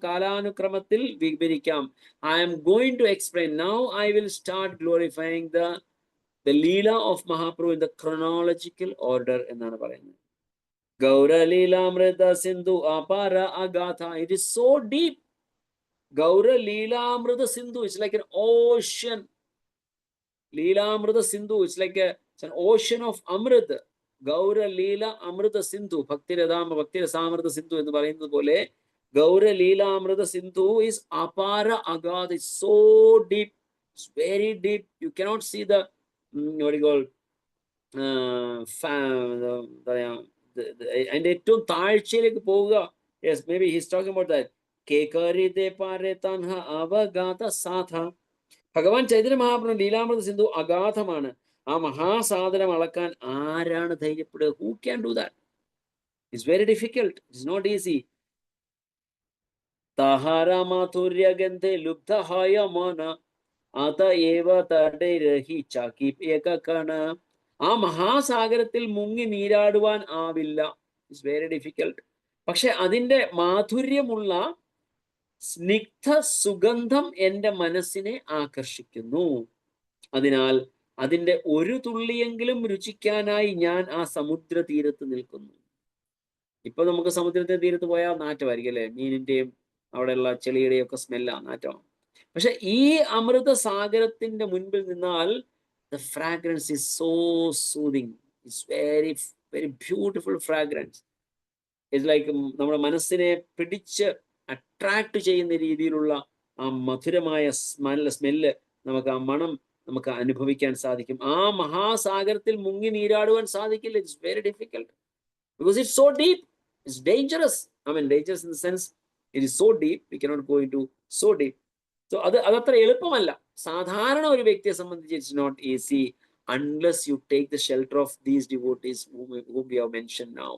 കാലാനുക്രമത്തിൽ വിവരിക്കാം. I am going to explain. Now I will start glorifying the Leela of Mahaprabhu in the chronological order എന്നാണ് പറയുന്നത്. Gaura Leelamrita Sindhu Apara Agatha. It is so deep. Gaura Leelamrita Sindhu. It's like an ocean. Leelamrita Sindhu. It's like it's an ocean of Amrita. Gaura Leela Amrita Sindhu. Bhakti Rasamrita Sindhu എന്ന് പറയുന്നത് പോലെ Gaura Leelamrita Sindhu is Apara Agatha. It's so deep. It's very deep. You cannot see the what do you call അതിന്റെ ഏറ്റവും താഴ്ചയിലേക്ക് പോവുക. Yes, may be he's talking about that. ഭഗവാൻ ചൈതന്യ മഹാപ്രഭു ലീലാമൃത സിന്ധു അഗാധമാണ്. ആ മഹാസാധനം അളക്കാൻ ആരാണ് ധൈര്യപ്പെടുക? Who can do that? It's very difficult. It's not easy. Tahara mathurya gandhe lubdhaya mana ata eva tadirahi chaki ekakana. ആ മഹാസാഗരത്തിൽ മുങ്ങി നീരാടുവാൻ ആവില്ല. It's very difficult. പക്ഷെ അതിൻ്റെ മാധുര്യമുള്ള സ്നിഗ്ധ സുഗന്ധം എൻ്റെ മനസ്സിനെ ആകർഷിക്കുന്നു. അതിനാൽ അതിൻ്റെ ഒരു തുള്ളിയെങ്കിലും രുചിക്കാനായി ഞാൻ ആ സമുദ്ര തീരത്ത് നിൽക്കുന്നു. ഇപ്പൊ നമുക്ക് സമുദ്രത്തെ തീരത്ത് പോയാൽ നാറ്റമായിരിക്കും അല്ലെ? മീനിന്റെയും അവിടെയുള്ള ചെളിയുടെയും ഒക്കെ സ്മെല്ലാണ്, നാറ്റമാണ്. പക്ഷെ ഈ അമൃത സാഗരത്തിന്റെ മുൻപിൽ നിന്നാൽ the fragrance is so soothing. It's very, very beautiful fragrance. It's like നമ്മുടെ മനസ്സിനെ പിടിച്ച് അട്രാക്ട് ചെയ്യുന്ന രീതിയിലുള്ള ആ മധുരമായ സ്മെല്ല്, നമുക്ക് ആ മണം നമുക്ക് അനുഭവിക്കാൻ സാധിക്കും. ആ മഹാസാഗരത്തിൽ മുങ്ങി നീരാടുവാൻ സാധിക്കില്ല. It's very difficult because it's so deep. It's dangerous. I mean, dangerous in the sense it is so deep. We cannot go into so deep. So അതത്ര എളുപ്പമല്ല. സാധാരണ ഒരു വ്യക്തിയെ സംബന്ധിച്ച് it's not easy unless you take the shelter of these devotees whom we have mentioned now.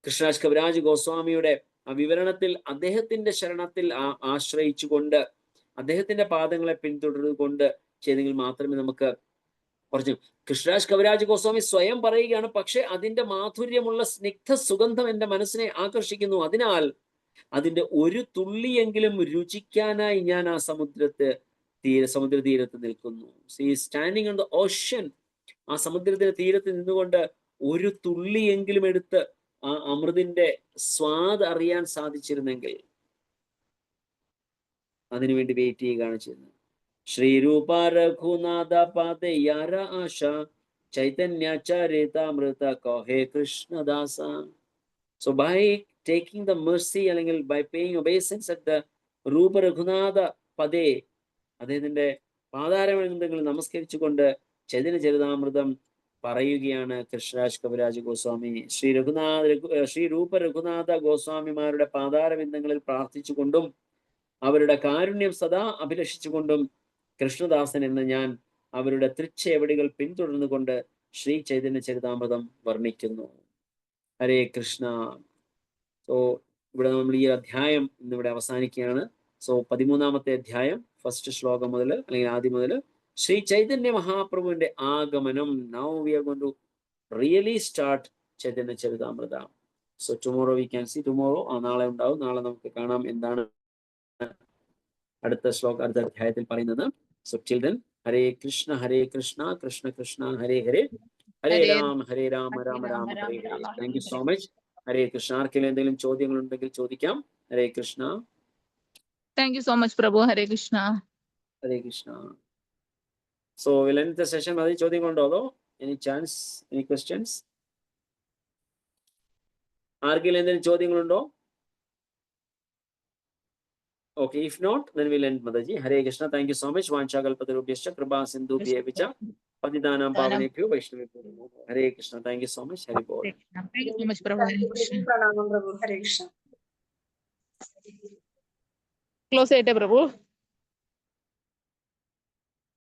Krishnaraj Kaviraj ഗോസ്വാമിയുടെ ആ വിവരണത്തിൽ അദ്ദേഹത്തിന്റെ ശരണത്തിൽ ആശ്രയിച്ചുകൊണ്ട് അദ്ദേഹത്തിന്റെ പാദങ്ങളെ പിന്തുടർന്നുകൊണ്ട് ചെയ്തെങ്കിൽ മാത്രമേ നമുക്ക് കുറച്ച് കൃഷ്ണരാജ് കവിരാജ് ഗോസ്വാമി സ്വയം പറയുകയാണ്, പക്ഷെ അതിന്റെ മാധുര്യമുള്ള സ്നിഗ്ധ സുഗന്ധം എൻ്റെ മനസ്സിനെ ആകർഷിക്കുന്നു. അതിനാൽ അതിന്റെ ഒരു തുള്ളിയെങ്കിലും രുചിക്കാനായി ഞാൻ ആ സമുദ്രതീരത്ത് നിൽക്കുന്നു. സ്റ്റാൻഡിങ് ഓൺ ദ ഓഷ്യൻ, ആ സമുദ്രത്തിന്റെ തീരത്ത് നിന്നുകൊണ്ട് ഒരു തുള്ളിയെങ്കിലും എടുത്ത് ആ അമൃതിന്റെ സ്വാദ് അറിയാൻ സാധിച്ചിരുന്നെങ്കിൽ അതിനുവേണ്ടി വെയിറ്റ് ചെയ്യുകയാണ് ചെയ്യുന്നത്. ശ്രീരൂപ രഘുനാഥ പാദയാര ആശ Chaitanya ചരിതാമൃത Kahe Krishnadas. So by taking the mercy അല്ലെങ്കിൽ by paying obeisance at the രൂപ രഘുനാഥ പദേ, അദ്ദേഹത്തിന്റെ പാതാരവിന്ദങ്ങൾ നമസ്കരിച്ചുകൊണ്ട് ചൈതന്യ ചരിതാമൃതം പറയുകയാണ് കൃഷ്ണരാജ് കവിരാജ് ഗോസ്വാമി. ശ്രീ രൂപ രഘുനാഥ ഗോസ്വാമിമാരുടെ പാതാരവിന്ദങ്ങളിൽ പ്രാർത്ഥിച്ചുകൊണ്ടും അവരുടെ കാരുണ്യം സദാ അഭിലഷിച്ചുകൊണ്ടും കൃഷ്ണദാസൻ എന്ന ഞാൻ അവരുടെ തൃച്ചേവടികൾ പിന്തുടർന്നുകൊണ്ട് ശ്രീ ചൈതന്യ ചരിതാമൃതം വർണ്ണിക്കുന്നു. ഹരേ കൃഷ്ണ. സോ ഇവിടെ നമ്മൾ ഈ അധ്യായം ഇന്നിവിടെ അവസാനിക്കുകയാണ്. സോ 13-ാമത്തെ അധ്യായം ഫസ്റ്റ് ശ്ലോകം മുതൽ അല്ലെങ്കിൽ ആദ്യം മുതൽ ശ്രീ ചൈതന്യ മഹാപ്രഭുവിന്റെ ആഗമനം. Now we are going to really start Chaitanya Charitamrita. So tomorrow we can see, tomorrow നാളെ ഉണ്ടാവും. നാളെ നമുക്ക് കാണാം എന്താണ് അടുത്ത അധ്യായത്തിൽ പറയുന്നത്. So till then Hare Krishna Krishna Krishna Hare Hare, Hare Ram Rama Rama Hare Hare. Thank you so much. Hare Krishna. ആർക്കെങ്കിലും എന്തെങ്കിലും ചോദ്യങ്ങൾ ഉണ്ടെങ്കിൽ ചോദിക്കാം. Hare Krishna. Thank you so much, Prabhu. Hare Krishna. Hare Krishna. So will end the session. അതിൽ ചോദ്യങ്ങളുണ്ടോ? അതോ എനി ചാൻസ്, എനി ക്വസ്റ്റ്യൻസ്? ആർക്കെങ്കിലും എന്തെങ്കിലും ചോദ്യങ്ങളുണ്ടോ? Okay, if not, then we'll end, Mataji. Hare Krishna. Thank you so much. Vancha kalpatarubhyascha kripa sindhubhyev cha patitanam pavanebhyo vaishnavebhyo namo. Hare Krishna. Thank you so much. Hare Bol. Thank you so much, Prabhu. Hare Krishna. Pranamam Prabhu. Hare Krishna. Close it, Prabhu.